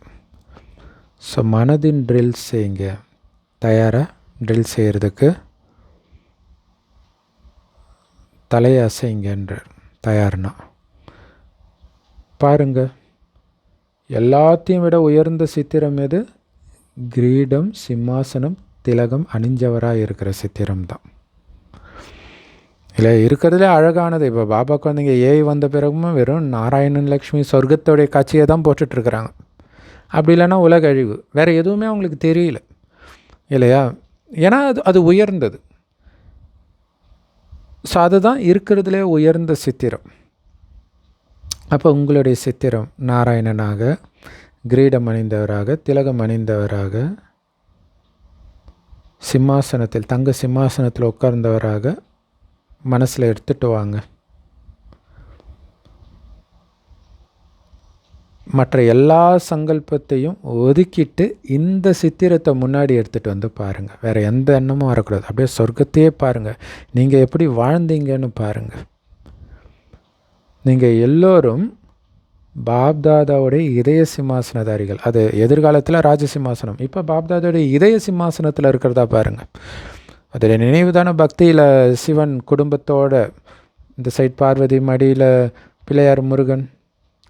Speaker 1: ஸோ மனதின் ட்ரில் செய்யுங்க. தயாராக ட்ரில் செய்கிறதுக்கு தலையை அசைங்கன்றார். தயார்னா பாருங்கள், எல்லாத்தையும் விட உயர்ந்த சித்திரம் எது? கிரீடம், சிம்மாசனம், திலகம் அணிஞ்சவராக இருக்கிற சித்திரம் தான் இல்லை. இருக்கிறதுலே அழகானது. இப்போ பாபா குழந்தைங்க ஏஐ வந்த பிறகும் வெறும் நாராயணன் லக்ஷ்மி சொர்க்கத்தோடைய காட்சியை தான் போட்டுட்ருக்குறாங்க. அப்படி இல்லைன்னா உலக அழிவு, வேறு எதுவுமே அவங்களுக்கு தெரியல இல்லையா. ஏன்னா அது உயர்ந்தது. ஸோ அதுதான் இருக்கிறதுலே உயர்ந்த சித்திரம். அப்போ உங்களுடைய சித்திரம் நாராயணனாக, கிரீடம் அணிந்தவராக, திலகம் அணிந்தவராக, சிம்மாசனத்தில் தங்க சிம்மாசனத்தில் உட்கார்ந்தவராக மனசில் எடுத்துகிட்டு வாங்க. மற்ற எல்லா சங்கல்பத்தையும் ஒதுக்கிட்டு இந்த சித்திரத்தை முன்னாடி எடுத்துகிட்டு வந்து பாருங்கள். வேறு எந்த எண்ணமும் வரக்கூடாது. அப்படியே சொர்க்கத்தையே பாருங்கள். நீங்கள் எப்படி வாழ்ந்தீங்கன்னு பாருங்கள். நீங்கள் எல்லோரும் பாப்தாதாவுடைய இதய சிம்மாசனதாரிகள். அது எதிர்காலத்தில் ராஜசிம்மாசனம். இப்போ பாப்தாதாவுடைய இதய சிம்மாசனத்தில் இருக்கிறதா பாருங்கள். அதில் நினைவு தானே பக்தியில் சிவன் குடும்பத்தோட இந்த சைட் பார்வதி மடியில் பிள்ளையார் முருகன்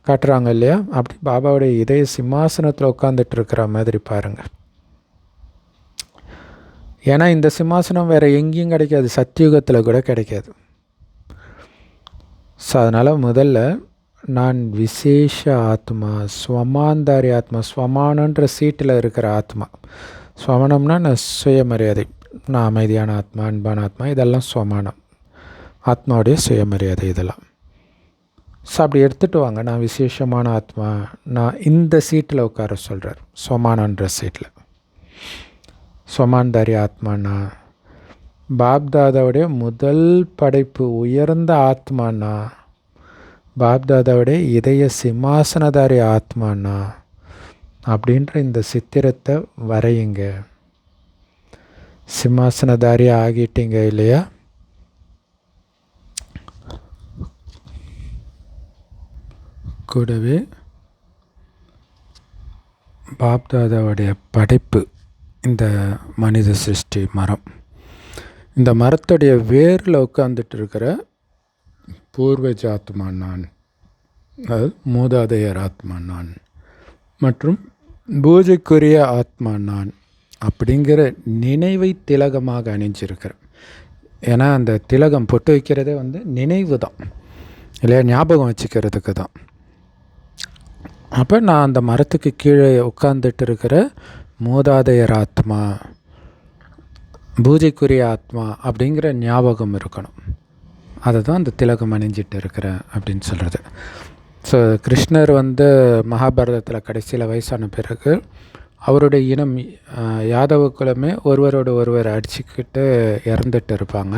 Speaker 1: காட்டுறாங்க இல்லையா? அப்படி பாபாவுடைய இதய சிம்மாசனத்தில் உட்காந்துட்டு இருக்கிற மாதிரி பாருங்கள். ஏன்னா இந்த சிம்மாசனம் வேறு எங்கேயும் கிடைக்காது, சத்தியுகத்தில் கூட கிடைக்காது. ஸோ அதனால் முதல்ல நான் விசேஷ ஆத்மா, ஸ்வமாந்தாரி ஆத்மா, ஸ்வமானன்ற சீட்டில் இருக்கிற ஆத்மா. ஸ்வமானம்னா நான் சுயமரியாதை, நான் அமைதியான ஆத்மா, அன்பான ஆத்மா, இதெல்லாம் ஸ்வமானம், ஆத்மாவுடைய சுயமரியாதை இதெல்லாம். ஸோ அப்படி எடுத்துகிட்டு வாங்க. நான் விசேஷமான ஆத்மா, நான் இந்த சீட்டில் உட்கார சொல்கிறார், ஸ்வமானன்ற சீட்டில். ஸ்வமான்தாரி ஆத்மானா பாப்தாதாவுடைய முதல் படைப்பு, உயர்ந்த ஆத்மானா பாப்தாதாவுடைய இதய சிம்மாசனதாரி ஆத்மானா அப்படின்ற இந்த சித்திரத்தை வரையுங்க. சிம்மாசனதாரி ஆகிட்டீங்க இல்லையா? கூடவே பாப்தாதாவுடைய படைப்பு இந்த மனித சிருஷ்டி மரம். இந்த மரத்துடைய வேரில் உட்காந்துட்டு இருக்கிற பூர்வஜ ஆத்மா நான், அதாவது மூதாதையர் ஆத்மா நான், மற்றும் பூஜைக்குரிய ஆத்மா நான் அப்படிங்கிற நினைவை திலகமாக அணிஞ்சிருக்கிறேன். ஏன்னா அந்த திலகம் பொட்டு வைக்கிறதே நினைவு தான் இல்லையா? ஞாபகம் வச்சுக்கிறதுக்கு தான். அப்போ நான் அந்த மரத்துக்கு கீழே உட்காந்துட்டு இருக்கிற மூதாதையர் ஆத்மா, பூஜைக்குரிய ஆத்மா அப்படிங்கிற ஞாபகம் இருக்கணும். அதை தான் அந்த திலகம் அணிஞ்சிட்டு இருக்கிறேன் அப்படின்னு சொல்கிறது. ஸோ கிருஷ்ணர் மகாபாரதத்தில் கடைசியில் வயசான பிறகு அவருடைய இனம் யாதவ குலமே ஒருவரோடு ஒருவர் அடிச்சுக்கிட்டு இறந்துட்டு இருப்பாங்க.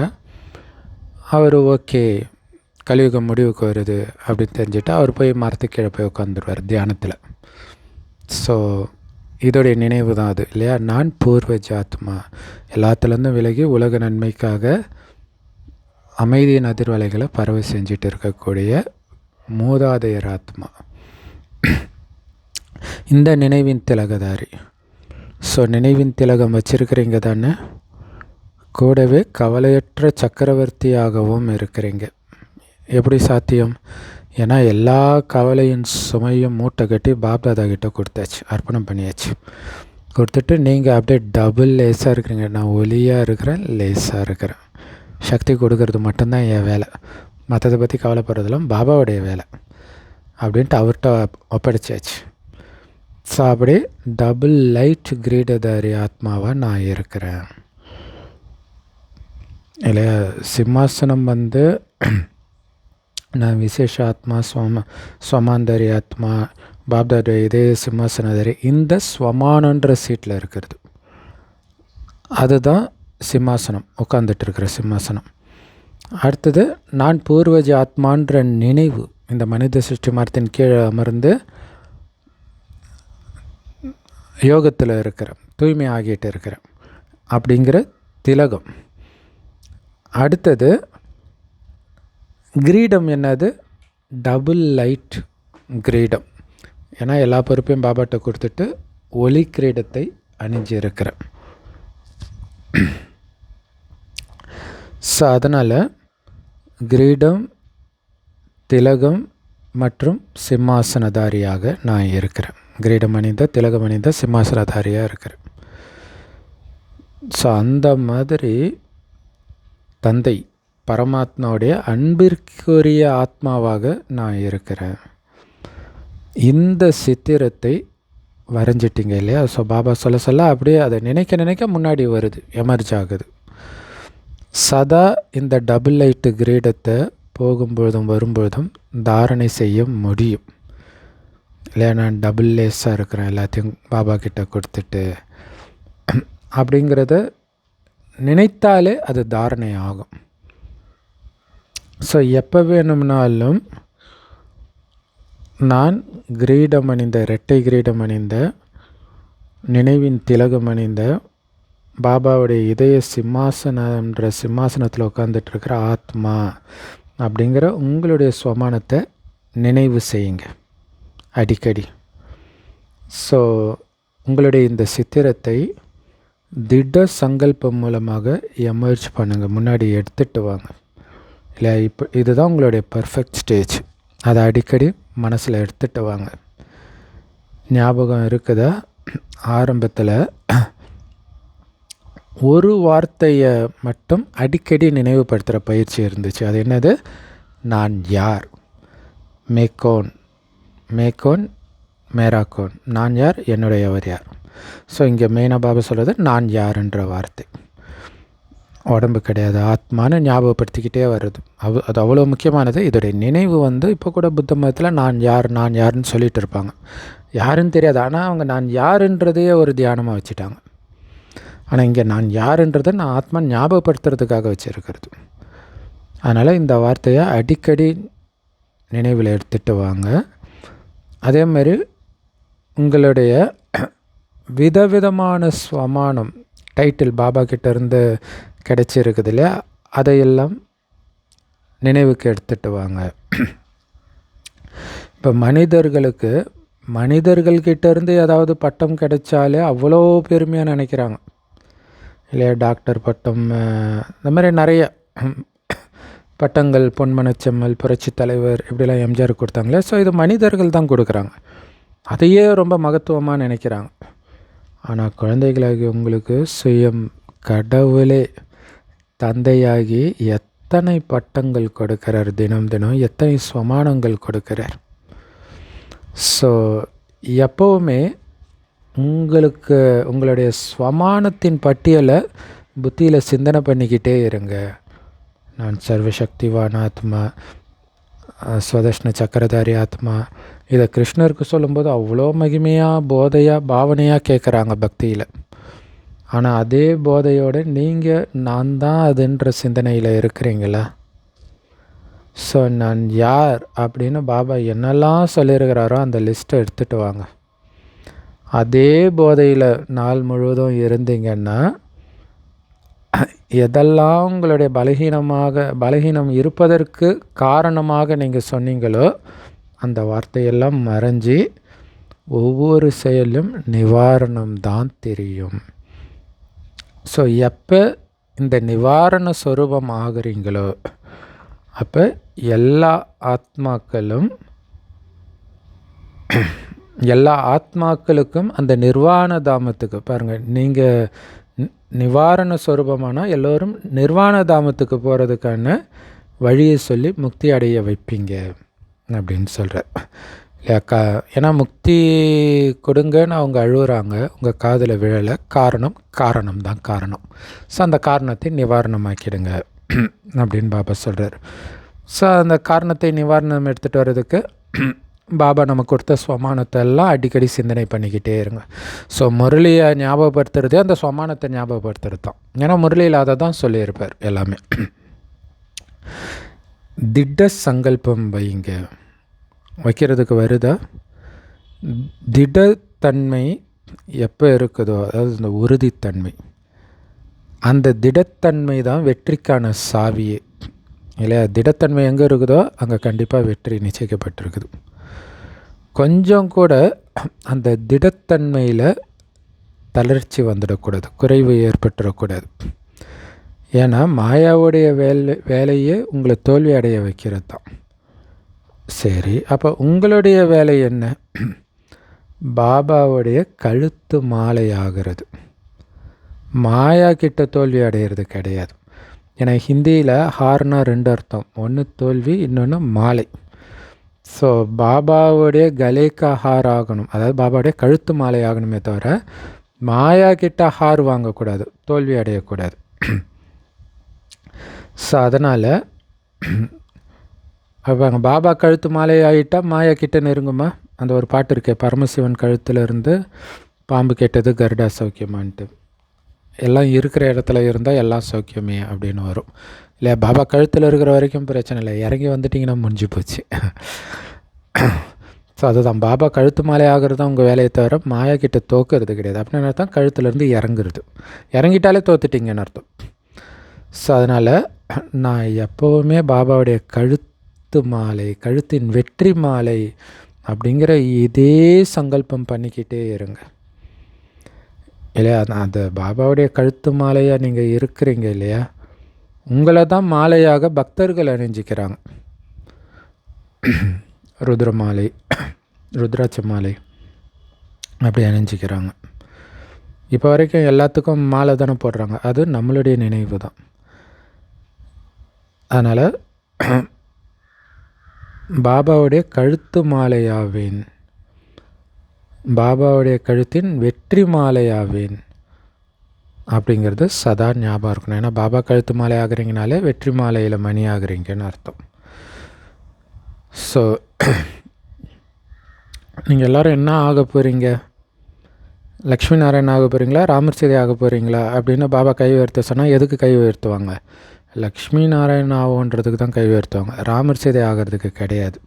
Speaker 1: அவர் ஓகே கலியுகம் முடிவுக்கு வருது அப்படின்னு தெரிஞ்சுட்டு அவர் போய் மரத்துக்கு கீழே போய் உட்காந்துருவார் தியானத்தில். ஸோ இதோடைய நினைவு தான் அது இல்லையா? நான் பூர்வஜ ஆத்மா, எல்லாத்துலேருந்தும் விலகி உலக நன்மைக்காக அமைதியின் அதிர்வலைகளை பரவ செஞ்சுட்டு இருக்கக்கூடிய மூதாதையர் ஆத்மா, இந்த நினைவின் திலகதாரி. ஸோ நினைவின் திலகம் வச்சுருக்கிறீங்க தானே? கூடவே கவலையற்ற சக்கரவர்த்தியாகவும் இருக்கிறீங்க. எப்படி சாத்தியம்? ஏன்னா எல்லா கவலையின் சுமையும் மூட்டை கட்டி பாப்தாதா கிட்ட கொடுத்தாச்சு, அர்ப்பணம் பண்ணியாச்சு. கொடுத்துட்டு நீங்கள் அப்படியே டபுள் லேஸாக இருக்கிறீங்க. நான் ஒலியாக இருக்கிறேன், லேஸாக இருக்கிறேன். சக்தி கொடுக்கறது மட்டும்தான் என் வேலை, மற்றதை பற்றி கவலைப்படுறதெல்லாம் பாபாவுடைய வேலை அப்படின்ட்டு அவர்கிட்ட ஒப்படைச்சாச்சு. ஸோ அப்படி டபுள் லைட் கிரீடதாரி ஆத்மாவாக நான் இருக்கிறேன் இல்லையா? சிம்மாசனம் நான் விசேஷ ஆத்மா, ஸ்வமாந்தாரி ஆத்மா, பாப்தாவுடைய இதே சிம்மாசனதாரி, இந்த ஸ்வமானன்ற சீட்டில் இருக்கிறது. அதுதான் சிம்மாசனம், உட்காந்துட்டு இருக்கிற சிம்மாசனம். அடுத்தது நான் பூர்வஜ ஆத்மான்ற நினைவு, இந்த மனித சிருஷ்டி மரத்தின் கீழே அமர்ந்து யோகத்தில் இருக்கிறேன், தூய்மை ஆகிட்டு இருக்கிறேன் அப்படிங்கிற திலகம். அடுத்தது கிரீடம் என்னது? டபுள் லைட் கிரீடம். ஏன்னா எல்லா பொறுப்பையும் பாபாட்ட கொடுத்துட்டு ஒளி கிரீடத்தை அணிஞ்சு இருக்கிறேன். ஸோ அதனால் கிரீடம், திலகம் மற்றும் சிம்மாசனதாரியாக நான் இருக்கிறேன். கிரீடம் அணிந்த, திலகம் அணிந்த, சிம்மாசனதாரியாக இருக்கிறேன். ஸோ அந்த மாதிரி தந்தை பரமாத்மாவுடைய அன்பிற்குரிய ஆத்மாவாக நான் இருக்கிறேன். இந்த சித்திரத்தை வரைஞ்சிட்டிங்க இல்லையா? ஸோ பாபா சொல்ல அப்படியே அதை நினைக்க முன்னாடி வருது, எமர்ஜ் ஆகுது. சதா இந்த டபுள் லைட்டு கிரீடத்தை போகும்பொழுதும் வரும்பொழுதும் தாரணை செய்ய முடியும். இல்லையா, நான் டபுள் லேஸாக இருக்கிறேன், எல்லாத்தையும் பாபா கிட்ட கொடுத்துட்டு அப்படிங்கிறத நினைத்தாலே அது தாரணை ஆகும். ஸோ எப்போ வேணும்னாலும் நான் கிரீடம் அணிந்த, இரட்டை கிரீடம் அணிந்த, நினைவின் திலகம் அணிந்த, பாபாவுடைய இதய சிம்மாசனன்ற சிம்மாசனத்தில் உட்காந்துட்ருக்கிற ஆத்மா அப்படிங்கிற உங்களுடைய ஸ்வமானத்தை நினைவு செய்யுங்க அடிக்கடி. ஸோ உங்களுடைய இந்த சித்திரத்தை திட சங்கல்பம் மூலமாக எமர்ஜ் பண்ணுங்கள், முன்னாடி எடுத்துகிட்டு வாங்க. இல்லை, இப்போ இதுதான் உங்களுடைய பர்ஃபெக்ட் ஸ்டேஜ். அதை அடிக்கடி மனசில் எடுத்துகிட்டு வாங்க. ஞாபகம் இருக்குதா, ஆரம்பத்தில் ஒரு வார்த்தையை மட்டும் அடிக்கடி நினைவுபடுத்துகிற பயிற்சி இருந்துச்சு. அது என்னது? நான் யார். மேக்கோன், மேக்கோன் மேராக்கோன். நான் யார், என்னுடையவர் யார். ஸோ இங்கே மெயினாக பாபா சொல்கிறது நான் யாருன்ற வார்த்தை. உடம்பு கிடையாது, ஆத்மானு ஞாபகப்படுத்திக்கிட்டே வருது. அது அவ்வளோ முக்கியமானது. இதோடைய நினைவு இப்போ கூட புத்த மதத்தில் நான் யார் நான் யாருன்னு சொல்லிகிட்டு இருப்பாங்க. யாருன்னு தெரியாது, ஆனால் அவங்க நான் யாருன்றதையே ஒரு தியானமாக வச்சுட்டாங்க. ஆனால் இங்கே நான் யாருன்றதை நான் ஆத்மா ஞாபகப்படுத்துறதுக்காக வச்சுருக்கிறது. அதனால் இந்த வார்த்தையை அடிக்கடி நினைவில் எடுத்துகிட்டு வாங்க. அதேமாதிரி உங்களுடைய விதவிதமான ஸ்வமானம் டைட்டில் பாபா கிட்டேருந்து கிடைச்சிருக்குது இல்லையா, அதையெல்லாம் நினைவுக்கு எடுத்துகிட்டு வாங்க. இப்போ மனிதர்கள்கிட்டேருந்து ஏதாவது பட்டம் கிடைச்சாலே அவ்வளோ பெருமையாக நினைக்கிறாங்க இல்லையா. டாக்டர் பட்டம், இந்த மாதிரி நிறைய பட்டங்கள், பொன்மனச்செம்மல், புரட்சி தலைவர், இப்படிலாம் எம்ஜிஆர் கொடுத்தாங்களே. ஸோ இது மனிதர்கள் தான் கொடுக்குறாங்க, அதையே ரொம்ப மகத்துவமாக நினைக்கிறாங்க. ஆனால் குழந்தைகளாகி உங்களுக்கு சுயம் கடவுளே தந்தையாகி எத்தனை பட்டங்கள் கொடுக்கிறார், தினம் தினம் எத்தனை ஸ்வமானங்கள் கொடுக்கிறார். ஸோ எப்போவுமே உங்களுடைய ஸ்வமானத்தின் பட்டியலை புத்தியில் சிந்தனை பண்ணிக்கிட்டே இருங்க. நான் சர்வசக்திவான் ஆத்மா, ஸ்வதஷ்ண சக்கரதாரி ஆத்மா. இதை கிருஷ்ணருக்கு சொல்லும்போது அவ்வளோ மகிமையாக, போதையாக, பாவனையாக கேட்குறாங்க பக்தியில். ஆனால் அதே போதையோடு நீங்கள் நான் தான் அதுன்ற சிந்தனையில் இருக்கிறீங்களா? ஸோ நான் யார் அப்படின்னு பாபா என்னெல்லாம் சொல்லியிருக்கிறாரோ அந்த லிஸ்ட்டை எடுத்துகிட்டு வாங்க. அதே போதையில் நாள் முழுவதும் இருந்தீங்கன்னா எதெல்லாம் உங்களுடைய பலகீனம் இருப்பதற்கு காரணமாக நீங்கள் சொன்னீங்களோ அந்த வார்த்தையெல்லாம் மறைஞ்சி ஒவ்வொரு செயலும் நிவாரணம்தான் தெரியும். ஸோ எப்போ இந்த நிவாரண ஸ்வரூபம் ஆகுறீங்களோ அப்போ எல்லா ஆத்மாக்களுக்கும் அந்த நிர்வாண தாமத்துக்கு, பாருங்கள், நீங்கள் நிவாரண ஸ்வரூபமானால் எல்லோரும் நிர்வாண தாமத்துக்கு போகிறதுக்கான வழியை சொல்லி முக்தி அடைய வைப்பீங்க அப்படின்னு சொல்கிறேன் இல்லையாக்கா. ஏன்னா முக்தி கொடுங்கன்னு அவங்க அழுகுறாங்க, உங்கள் காதில் விழலை. காரணம் தான் காரணம். ஸோ அந்த காரணத்தை நிவாரணமாக்கிடுங்க அப்படின்னு பாபா சொல்கிறார். ஸோ அந்த காரணத்தை நிவாரணம் எடுத்துகிட்டு வர்றதுக்கு பாபா நமக்கு கொடுத்த ஸ்வமானத்தை எல்லாம் அடிக்கடி சிந்தனை பண்ணிக்கிட்டே இருங்க. ஸோ முரளியை ஞாபகப்படுத்துறதே அந்த ஸ்வமானத்தை ஞாபகப்படுத்துறது தான். ஏன்னா முரளியில் அதை தான் சொல்லியிருப்பார் எல்லாமே. திட சங்கல்பம் வைங்க. வைக்கிறதுக்கு வருதா? திடத்தன்மை எப்போ இருக்குதோ, அதாவது இந்த உறுதித்தன்மை, அந்த திடத்தன்மை தான் வெற்றிக்கான சாவியே இல்லையா. திடத்தன்மை எங்கே இருக்குதோ அங்கே கண்டிப்பாக வெற்றி நிச்சயிக்கப்பட்டிருக்குது. கொஞ்சம் கூட அந்த திடத்தன்மையில் தளர்ச்சி வந்துடக்கூடாது, குறைவு ஏற்பட்டுடக்கூடாது. ஏன்னா மாயாவுடைய வேலையே உங்களை தோல்வி அடைய வைக்கிறது தான். சரி, அப்போ உங்களுடைய வேலை என்ன? பாபாவுடைய கழுத்து மாலை ஆகிறது. மாயா கிட்ட தோல்வி அடையிறது கிடையாது. ஏன்னா ஹிந்தியில் ஹார்னா 2 அர்த்தம், ஒன்று தோல்வி, இன்னொன்று மாலை. ஸோ பாபாவுடைய கலேக்கா ஹார் ஆகணும், அதாவது பாபாவுடைய கழுத்து மாலை ஆகணுமே தவிர மாயா கிட்ட ஹார் வாங்கக்கூடாது, தோல்வி அடையக்கூடாது. ஸோ அதனால் அப்போ அங்கே பாபா கழுத்து மாலை ஆகிட்டால் மாயா கிட்ட நெருங்குமா? அந்த ஒரு பாட்டு இருக்கே, பரமசிவன் கழுத்தில் இருந்து பாம்பு கேட்டது கருடா சௌக்கியமான்ட்டு. எல்லாம் இருக்கிற இடத்துல இருந்தால் எல்லாம் சௌக்கியமே அப்படின்னு வரும் இல்லையா? பாபா கழுத்தில் இருக்கிற வரைக்கும் பிரச்சனை இல்லை, இறங்கி வந்துட்டிங்கன்னா முடிஞ்சு போச்சு. ஸோ அதுதான், பாபா கழுத்து மாலை ஆகிறது தான் உங்கள் வேலையை தவிர மாயா கிட்ட தோக்கிறது கிடையாது. அப்படின்னு அர்த்தம் கழுத்துலேருந்து இறங்குறது. இறங்கிட்டாலே தோத்துட்டிங்கன்னு அர்த்தம். ஸோ அதனால் நான் எப்போவுமே பாபாவுடைய கழுத்து மாலை, கழுத்தின் வெற்றி மாலை அப்படிங்கிற இதே சங்கல்பம் பண்ணிக்கிட்டே இருங்க இல்லையா? அந்த பாபாவுடைய கழுத்து மாலையாக நீங்கள் இருக்கிறீங்க இல்லையா? உங்களை தான் மாலையாக பக்தர்கள் அணிஞ்சிக்கிறாங்க. ருத்ர மாலை, ருத்ராட்ச மாலை அப்படி அணிஞ்சிக்கிறாங்க. இப்போ வரைக்கும் எல்லாத்துக்கும் மாலை தானே போடுறாங்க, அது நம்மளுடைய நினைவு தான். அதனால் பாபாவுடைய கழுத்து மாலையாவேன், பாபாவுடைய கழுத்தின் வெற்றி மாலையாவேன் அப்படிங்கிறது சதா ஞாபகம் இருக்கணும். ஏன்னா பாபா கழுத்து மாலை ஆகுறீங்கனாலே வெற்றி மாலையில் மணி ஆகுறீங்கன்னு அர்த்தம். ஸோ நீங்கள் எல்லோரும் என்ன ஆக போகிறீங்க? லக்ஷ்மி நாராயணன் ஆக போகிறீங்களா, ராமர் சீதை ஆக போகிறீங்களா அப்படின்னு பாபா கை உயர்த்த சொன்னால் எதுக்கு கை உயர்த்துவாங்க? லக்ஷ்மி நாராயணன் ஆகுன்றதுக்கு தான் கை உயர்த்துவாங்க, ராமர் சீதை ஆகிறதுக்கு கிடையாது.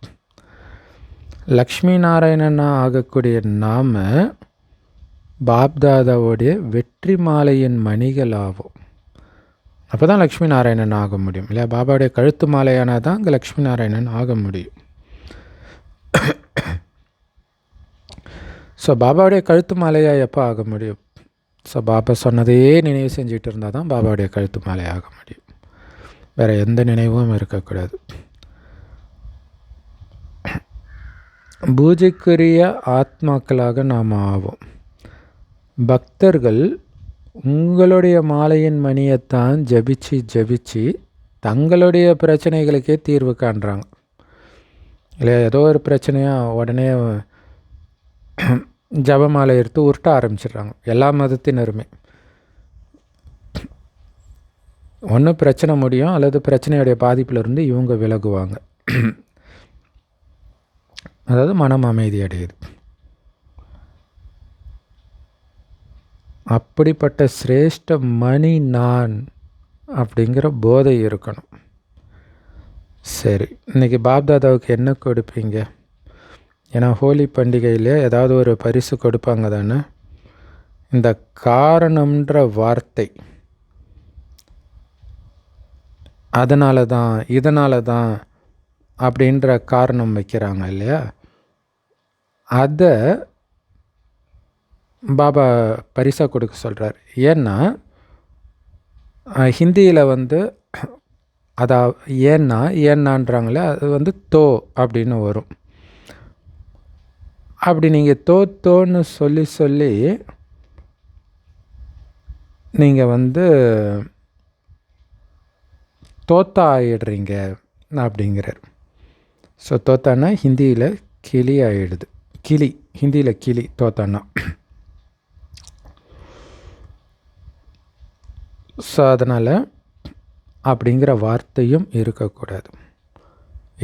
Speaker 1: லக்ஷ்மி நாராயணனாக ஆகக்கூடிய நாம் பாப்தாதாவோடைய வெற்றி மாலையின் மணிகள் ஆகும். அப்போ தான் லக்ஷ்மி நாராயணன் ஆக முடியும் இல்லையா? பாபாவுடைய கழுத்து மாலையானால் தான் அங்கே லக்ஷ்மி நாராயணன் ஆக முடியும். ஸோ பாபாவுடைய கழுத்து மாலையாக எப்போ ஆக முடியும்? ஸோ பாபா சொன்னதையே நினைவு செஞ்சுட்டு இருந்தால் தான் பாபாவுடைய கழுத்து மாலை ஆக முடியும். வேறு எந்த நினைவும் இருக்கக்கூடாது. பூஜைக்குரிய ஆத்மாக்களாக நாம் ஆவோம். பக்தர்கள் உங்களுடைய மாலையின் மணியைத்தான் ஜபிச்சு ஜபிச்சு தங்களுடைய பிரச்சனைகளுக்கே தீர்வு காண்றாங்க இல்லையா? ஏதோ ஒரு பிரச்சனையாக உடனே ஜபமாலை எடுத்து உருட்ட ஆரம்பிச்சிடுறாங்க. எல்லா மதத்தினருமே ஒன்று பிரச்சனை முடியும், அல்லது பிரச்சனையுடைய பாதிப்பிலிருந்து இவங்க விலகுவாங்க. அதாவது மனம் அமைதி அடையுது. அப்படிப்பட்ட சிரேஷ்ட மணி நான் அப்படிங்கிற போதை இருக்கணும். சரி, இன்றைக்கி பாப்தாதாவுக்கு என்ன கொடுப்பீங்க? ஏன்னா ஹோலி பண்டிகையில் ஏதாவது ஒரு பரிசு கொடுப்பாங்க தானே. இந்த காரணம்ன்ற வார்த்தை, அதனால தான் இதனால தான் அப்படின்ற காரணம் வைக்கிறாங்க இல்லையா? அதை பாபா பரிசாக கொடுக்க சொல்கிறார். ஏன்னா ஹிந்தியில் ஏன்னான்றாங்களே, அது தோ அப்படின்னு வரும். அப்படி நீங்கள் தோன்னு சொல்லி நீங்கள் தோத்தா ஆகிடுறீங்க அப்படிங்கிறார். ஸோ தோத்தானா ஹிந்தியில் கிளி ஆகிடுது. கிளி, ஹிந்தியில் கிளி, தோத்தானா. ஸோ அதனால் அப்படிங்கிற வார்த்தையும் இருக்கக்கூடாது.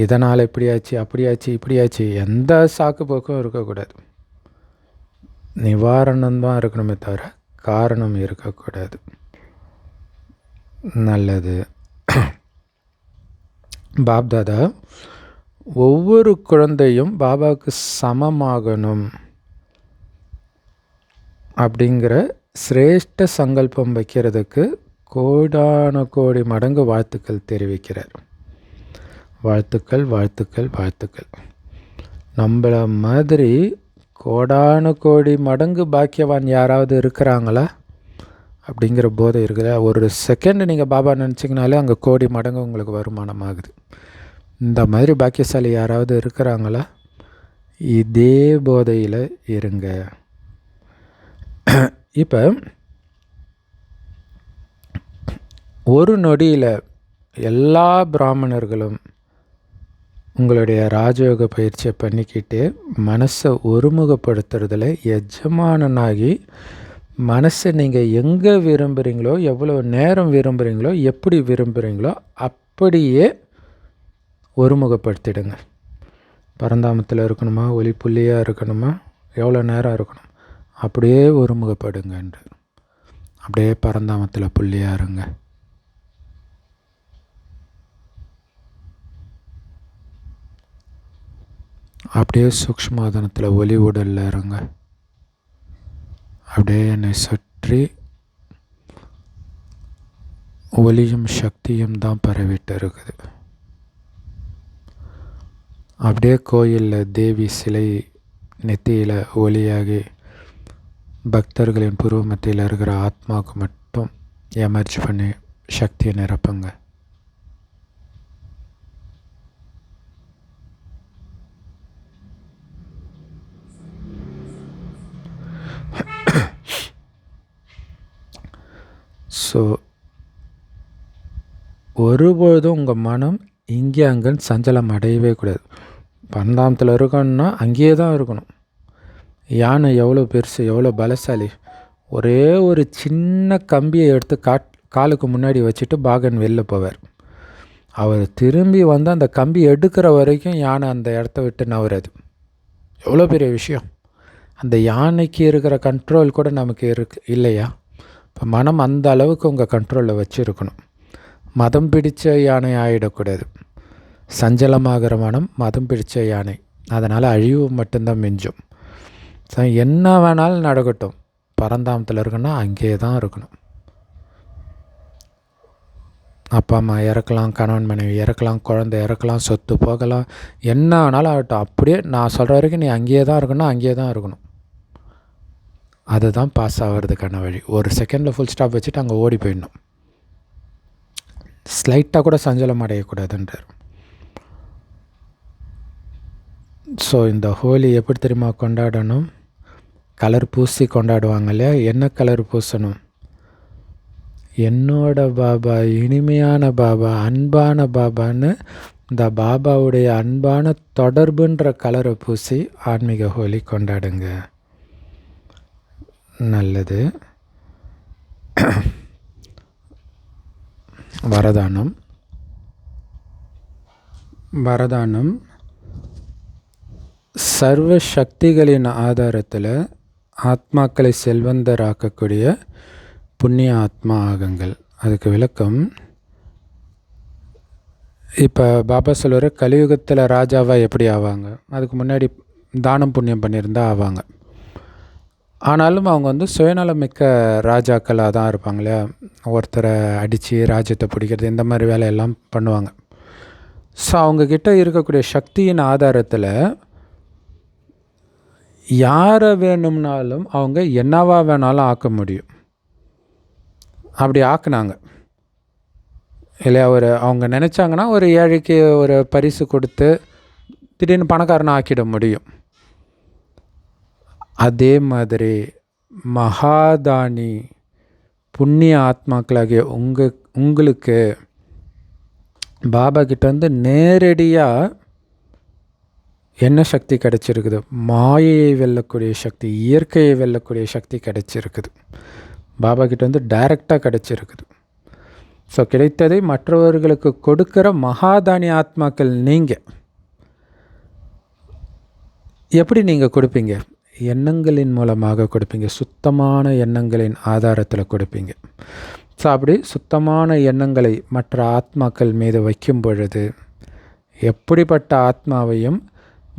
Speaker 1: இதனால் இப்படியாச்சு, அப்படியாச்சு, இப்படியாச்சு, எந்த சாக்கு போக்கும் இருக்கக்கூடாது. நிவாரணம்தான் இருக்கணுமே தவிர காரணம் இருக்கக்கூடாது. நல்லது. பாப்தாதா ஒவ்வொரு குழந்தையும் பாபாவுக்கு சமமாகணும் அப்படிங்கிற சிரேஷ்ட சங்கல்பம் வைக்கிறதுக்கு கோடான கோடி மடங்கு வாழ்த்துக்கள் தெரிவிக்கிறார். வாழ்த்துக்கள், வாழ்த்துக்கள், வாழ்த்துக்கள். நம்மள மாதிரி கோடான கோடி மடங்கு பாக்கியவான் யாராவது இருக்கிறாங்களா அப்படிங்கிற போதை இருக்குதா? ஒரு செகண்ட் நீங்கள் பாபா நினச்சிங்கனாலே அங்கே கோடி மடங்கு உங்களுக்கு வருமானம் ஆகுது. இந்த மாதிரி பாக்கியசாலி யாராவது இருக்கிறாங்களா? இதே போதையில் இருங்க. இப்போ ஒரு நொடியில் எல்லா பிராமணர்களும் உங்களுடைய ராஜயோக பயிற்சியை பண்ணிக்கிட்டு மனசை ஒருமுகப்படுத்துறதுல எஜமானனாகி, மனசை நீங்கள் எங்கே விரும்புகிறீங்களோ, எவ்வளோ நேரம் விரும்புகிறீங்களோ, எப்படி விரும்புகிறீங்களோ அப்படியே ஒருமுகப்படுத்திடுங்க. பரந்தாமத்தில் இருக்கணுமா, ஒளி புள்ளியாக இருக்கணுமா, எவ்வளோ நேரம் இருக்கணும், அப்படியே ஒருமுகப்படுங்கன்று. அப்படியே பரந்தாமத்தில் புள்ளியாக இருங்க. அப்படியே சூக்ஷ்மாதனத்தில் ஒளி உடலில் இருங்க. அப்படியே என்னை சுற்றி ஒளியும் சக்தியும் தான் பரவிட்டு இருக்குது. அப்படியே கோயிலில் தேவி சிலை நெத்தியில் ஒளியாகி பக்தர்களின் புருவ மத்தியில் இருக்கிற ஆத்மாவுக்கு மட்டும் எமர்ஜ் பண்ணி சக்தியை நிரப்புங்க. ஸோ ஒருபொழுதும் உங்கள் மனம் இங்கே அங்கேன்னு சஞ்சலம் அடையவே கூடாது. பரந்தாமத்தில் இருக்கணும்னா அங்கேயே தான் இருக்கணும். யானை எவ்வளோ பெருசு, எவ்வளோ பலசாலி. ஒரே ஒரு சின்ன கம்பியை எடுத்து காலுக்கு முன்னாடி வச்சுட்டு பாகன் வெளில போவார். அவர் திரும்பி வந்து அந்த கம்பி எடுக்கிற வரைக்கும் யானை அந்த இடத்த விட்டு நவராது. எவ்வளோ பெரிய விஷயம். அந்த யானைக்கு இருக்கிற கண்ட்ரோல் கூட நமக்கு இல்லையா? இப்போ மனம் அந்த அளவுக்கு உங்கள் கண்ட்ரோலில் வச்சுருக்கணும். மதம் பிடித்த யானை ஆகிடக்கூடாது. சஞ்சலமாகிற மனம் மதம் பிடித்த யானை. அதனால் அழிவு மட்டும்தான் மிஞ்சும். என்ன வேணாலும் நடக்கட்டும், பரந்தாமத்தில் இருக்கணும்னா அங்கேயே தான் இருக்கணும். அப்பா அம்மா இறக்கலாம், கணவன் மனைவி இறக்கலாம், குழந்தை இறக்கலாம், சொத்து போகலாம், என்ன வேணாலும் ஆகட்டும், அப்படியே நான் சொல்கிற வரைக்கும் நீ அங்கேயே தான் இருக்கணும், அங்கேயே தான் இருக்கணும். அதுதான் பாஸ் ஆகிறதுக்கான வழி. ஒரு செகண்டில் ஃபுல் ஸ்டாப் வச்சுட்டு அங்கே ஓடி போயிடணும். ஸ்லைட்டாக கூட சஞ்சலம் அடையக்கூடாதுன்றார். ஸோ இந்த ஹோலி எப்படி தெரியுமா கொண்டாடணும்? கலர் பூசி கொண்டாடுவாங்க இல்லையா? என்ன கலர் பூசணும்? என்னோட பாபா, இனிமையான பாபா, அன்பான பாபான்னு இந்த பாபாவுடைய அன்பான தொடர்புன்ற கலரை பூசி ஆன்மீக ஹோலி கொண்டாடுங்க. நல்லது. வரதானம். வரதானம் சர்வ சக்திகளின் ஆதாரத்தில் ஆத்மாக்களை செல்வந்தராக்கக்கூடிய புண்ணிய ஆத்மா ஆகுங்கள். அதுக்கு விளக்கம், இப்போ பாபா சொல்லுவார், கலியுகத்தில் ராஜாவாக எப்படி ஆவாங்க? அதுக்கு முன்னாடி தானம் புண்ணியம் பண்ணியிருந்தால் ஆவாங்க. ஆனாலும் அவங்க சுயநலமிக்க ராஜாக்களாக தான் இருப்பாங்க இல்லையா? ஒருத்தரை அடித்து ராஜ்யத்தை பிடிக்கிறது, இந்த மாதிரி வேலையெல்லாம் பண்ணுவாங்க. ஸோ அவங்கக்கிட்ட இருக்கக்கூடிய சக்தியின் ஆதாரத்தில் யாரை வேணும்னாலும் அவங்க என்னவா வேணாலும் ஆக்க முடியும். அப்படி ஆக்குனாங்க இல்லையா? அவங்க நினச்சாங்கன்னா ஒரு ஏழைக்கு ஒரு பரிசு கொடுத்து திடீர்னு பணக்காரனை ஆக்கிட முடியும். அதே மாதிரி மகாதானி புண்ணிய ஆத்மாக்களாகிய உங்களுக்கு பாபா கிட்டேருந்து நேரடியாக என்ன சக்தி கிடச்சிருக்குது? மாயையை வெல்லக்கூடிய சக்தி, இயற்கையை வெல்லக்கூடிய சக்தி கிடச்சிருக்குது. பாபா கிட்டேருந்து டைரெக்டாக கிடச்சிருக்குது. ஸோ கிடைத்ததை மற்றவர்களுக்கு கொடுக்குற மகாதானி ஆத்மாக்கள் நீங்கள். எப்படி நீங்கள் கொடுப்பீங்க? எண்ணங்களின் மூலமாக கொடுப்பீங்க. சுத்தமான எண்ணங்களின் ஆதாரத்தில் கொடுப்பீங்க. ஸோ அப்படி சுத்தமான எண்ணங்களை மற்ற ஆத்மாக்கள் மீது வைக்கும் பொழுது எப்படிப்பட்ட ஆத்மாவையும்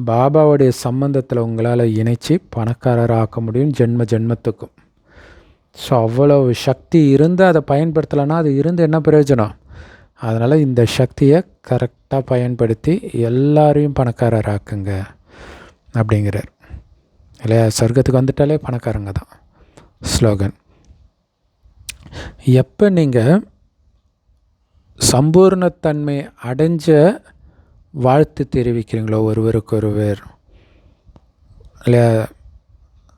Speaker 1: பாபாவுடைய சம்பந்தத்தில் உங்களால் இணைச்சி பணக்காரராக்க முடியும் ஜென்ம ஜென்மத்துக்கும். ஸோ அவ்வளவு சக்தி இருந்து அதை பயன்படுத்தலைன்னா அது இருந்து என்ன பிரயோஜனம்? அதனால் இந்த சக்தியை கரெக்டாக பயன்படுத்தி எல்லாரையும் பணக்காரராக்குங்க அப்படிங்கிறார் இல்லையா? சொர்க்கத்துக்கு வந்துட்டாலே பணக்காரங்க தான் ஸ்லோகன். எப்போ நீங்கள் சம்பூர்ணத்தன்மை அடைஞ்ச வாழ்த்து தெரிவிக்கிறீங்களோ ஒருவருக்கொருவர் இல்லையா?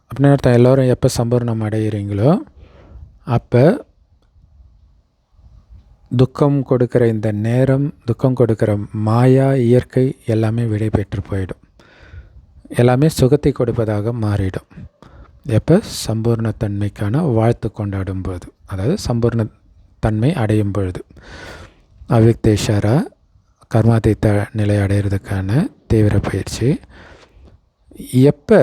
Speaker 1: அப்படின்னு அர்த்தம் எல்லோரும் எப்போ சம்பூர்ணம் அடைகிறீங்களோ அப்போ துக்கம் கொடுக்குற இந்த நேரம், துக்கம் கொடுக்குற மாயா இயற்கை எல்லாமே விடை பெற்று போயிடும். எல்லாமே சுகத்தை கொடுப்பதாக மாறிடும். எப்போ சம்பூர்ணத்தன்மைக்கான வாழ்த்து கொண்டாடும் பொழுது, அதாவது சம்பூர்ணத்தன்மை அடையும் பொழுது. அவ்யக்த இஷாரா கர்மாதீத்த நிலை அடையிறதுக்கான தீவிர பயிற்சி. எப்போ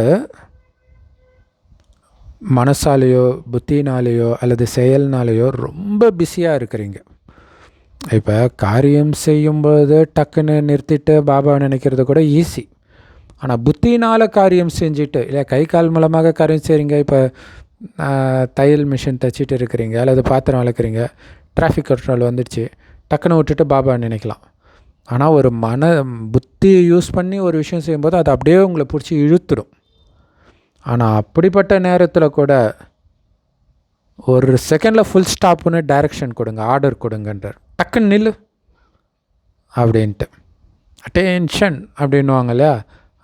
Speaker 1: மனசாலேயோ புத்தினாலேயோ அல்லது செயல்னாலேயோ ரொம்ப பிஸியாக இருக்கிறீங்க, இப்போ காரியம் செய்யும்போது டக்குன்னு நிறுத்திட்டு பாபா நினைக்கிறது கூட ஈஸி. ஆனால் புத்தினால் காரியம் செஞ்சுட்டு, இல்லை கை கால் மூலமாக காரியம் செய்கிறீங்க. இப்போ தையல் மிஷின் தைச்சிட்டு இருக்கிறீங்க, அல்லது பாத்திரம் வளர்க்குறீங்க, டிராஃபிக் கண்ட்ரோல் வந்துடுச்சு, டக்குன்னு விட்டுட்டு பாபா நினைக்கலாம். ஆனால் ஒரு புத்தியை யூஸ் பண்ணி ஒரு விஷயம் செய்யும்போது அது அப்படியே உங்களை பிடிச்சி இழுத்துடும். ஆனால் அப்படிப்பட்ட நேரத்தில் கூட ஒரு செகண்டில் ஃபுல் ஸ்டாப்புன்னு டைரக்ஷன் கொடுங்க, ஆர்டர் கொடுங்கன்றார். டக்குன்னு நில்லு அப்படின்ட்டு, அட்டென்ஷன் அப்படின்வாங்க இல்லையா,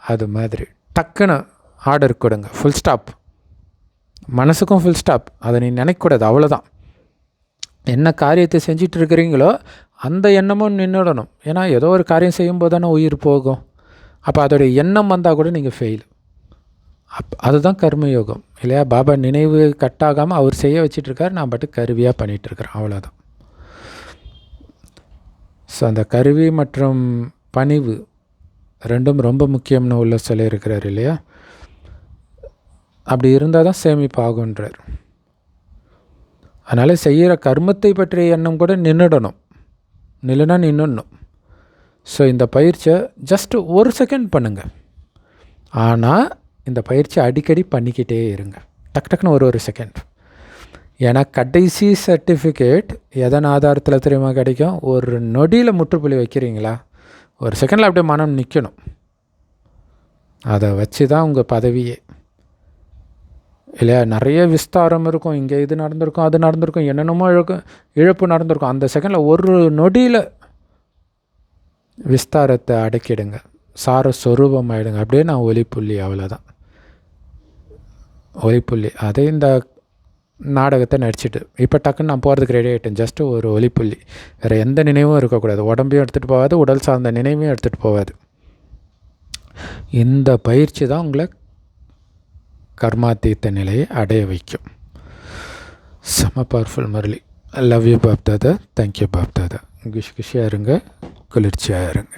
Speaker 1: அது மாதிரி டக்குன்னு ஆர்டர் கொடுங்க, ஃபுல் ஸ்டாப். மனசுக்கும் ஃபுல் ஸ்டாப், அதை நீ நினைக்கக்கூடாது, அவ்வளோதான். என்ன காரியத்தை செஞ்சிட்டு இருக்கிறீங்களோ அந்த எண்ணமும் நின்றுடணும். ஏன்னா ஏதோ ஒரு காரியம் செய்யும்போது தானே உயிர் போகும். அப்போ அதோடைய எண்ணம் வந்தால் கூட நீங்கள் ஃபெயில். அதுதான் கர்மயோகம் இல்லையா. பாபா நினைவு கட்டாகாமல் அவர் செய்ய வச்சிட்ருக்கார், நான் பாட்டு கருவியாக பண்ணிகிட்ருக்கிறேன், அவ்வளோதான். ஸோ அந்த கருவி மற்றும் பணிவு ரெண்டும் ரொம்ப முக்கியம்னு உள்ள சொல்லியிருக்கிறார் இல்லையா. அப்படி இருந்தால் தான் சேமிப்பு ஆகுன்றார். அதனால் செய்கிற கர்மத்தை பற்றிய எண்ணம் கூட நின்றுடணும், நின்றுடணும். ஸோ இந்த பயிற்சியை ஜஸ்ட்டு ஒரு செகண்ட் பண்ணுங்கள். ஆனால் இந்த பயிற்சி அடிக்கடி பண்ணிக்கிட்டே இருங்க, டக்கு டக்குன்னு ஒரு செகண்ட். ஏன்னா கடைசி சர்டிஃபிகேட் எதன் ஆதாரத்தில் தெரியுமா கிடைக்கும்? ஒரு நொடியில் முற்றுப்புள்ளி வைக்கிறீங்களா, ஒரு செகண்டில் அப்படியே மனம் நிற்கணும். அதை வச்சு தான் உங்கள் பதவியே இல்லையா. நிறைய விஸ்தாரம் இருக்கும், இங்கே இது நடந்திருக்கும், அது நடந்திருக்கும், என்னென்னமோ இழப்பு நடந்திருக்கும். அந்த செகண்டில் ஒரு நொடியில் விஸ்தாரத்தை அடக்கிடுங்க, சார சொரூபம் ஆகிடுங்க. அப்படியே நான் ஒலிப்புள்ளி, அவ்வளோதான் ஒலிப்புள்ளி. அதே இந்த நாடகத்தை நடிச்சிட்டு இப்போ டக்குன்னு நான் போகிறதுக்கு ரெடி ஆகிட்டேன், ஜஸ்ட்டு ஒரு ஒலிப்புள்ளி. வேறு எந்த நினைவும் இருக்கக்கூடாது, உடம்பையும் எடுத்துகிட்டு போகாது, உடல் சார்ந்த நினைவையும் எடுத்துகிட்டு போகாது. இந்த பயிற்சி தான் உங்களை கர்மாத்தீத்த நிலையை அடைய வைக்கும். செம powerful Murli. Love you Bap Dada. Thank you Bap Dada. குஷியாக இருங்க, குளிர்ச்சியாக இருங்க.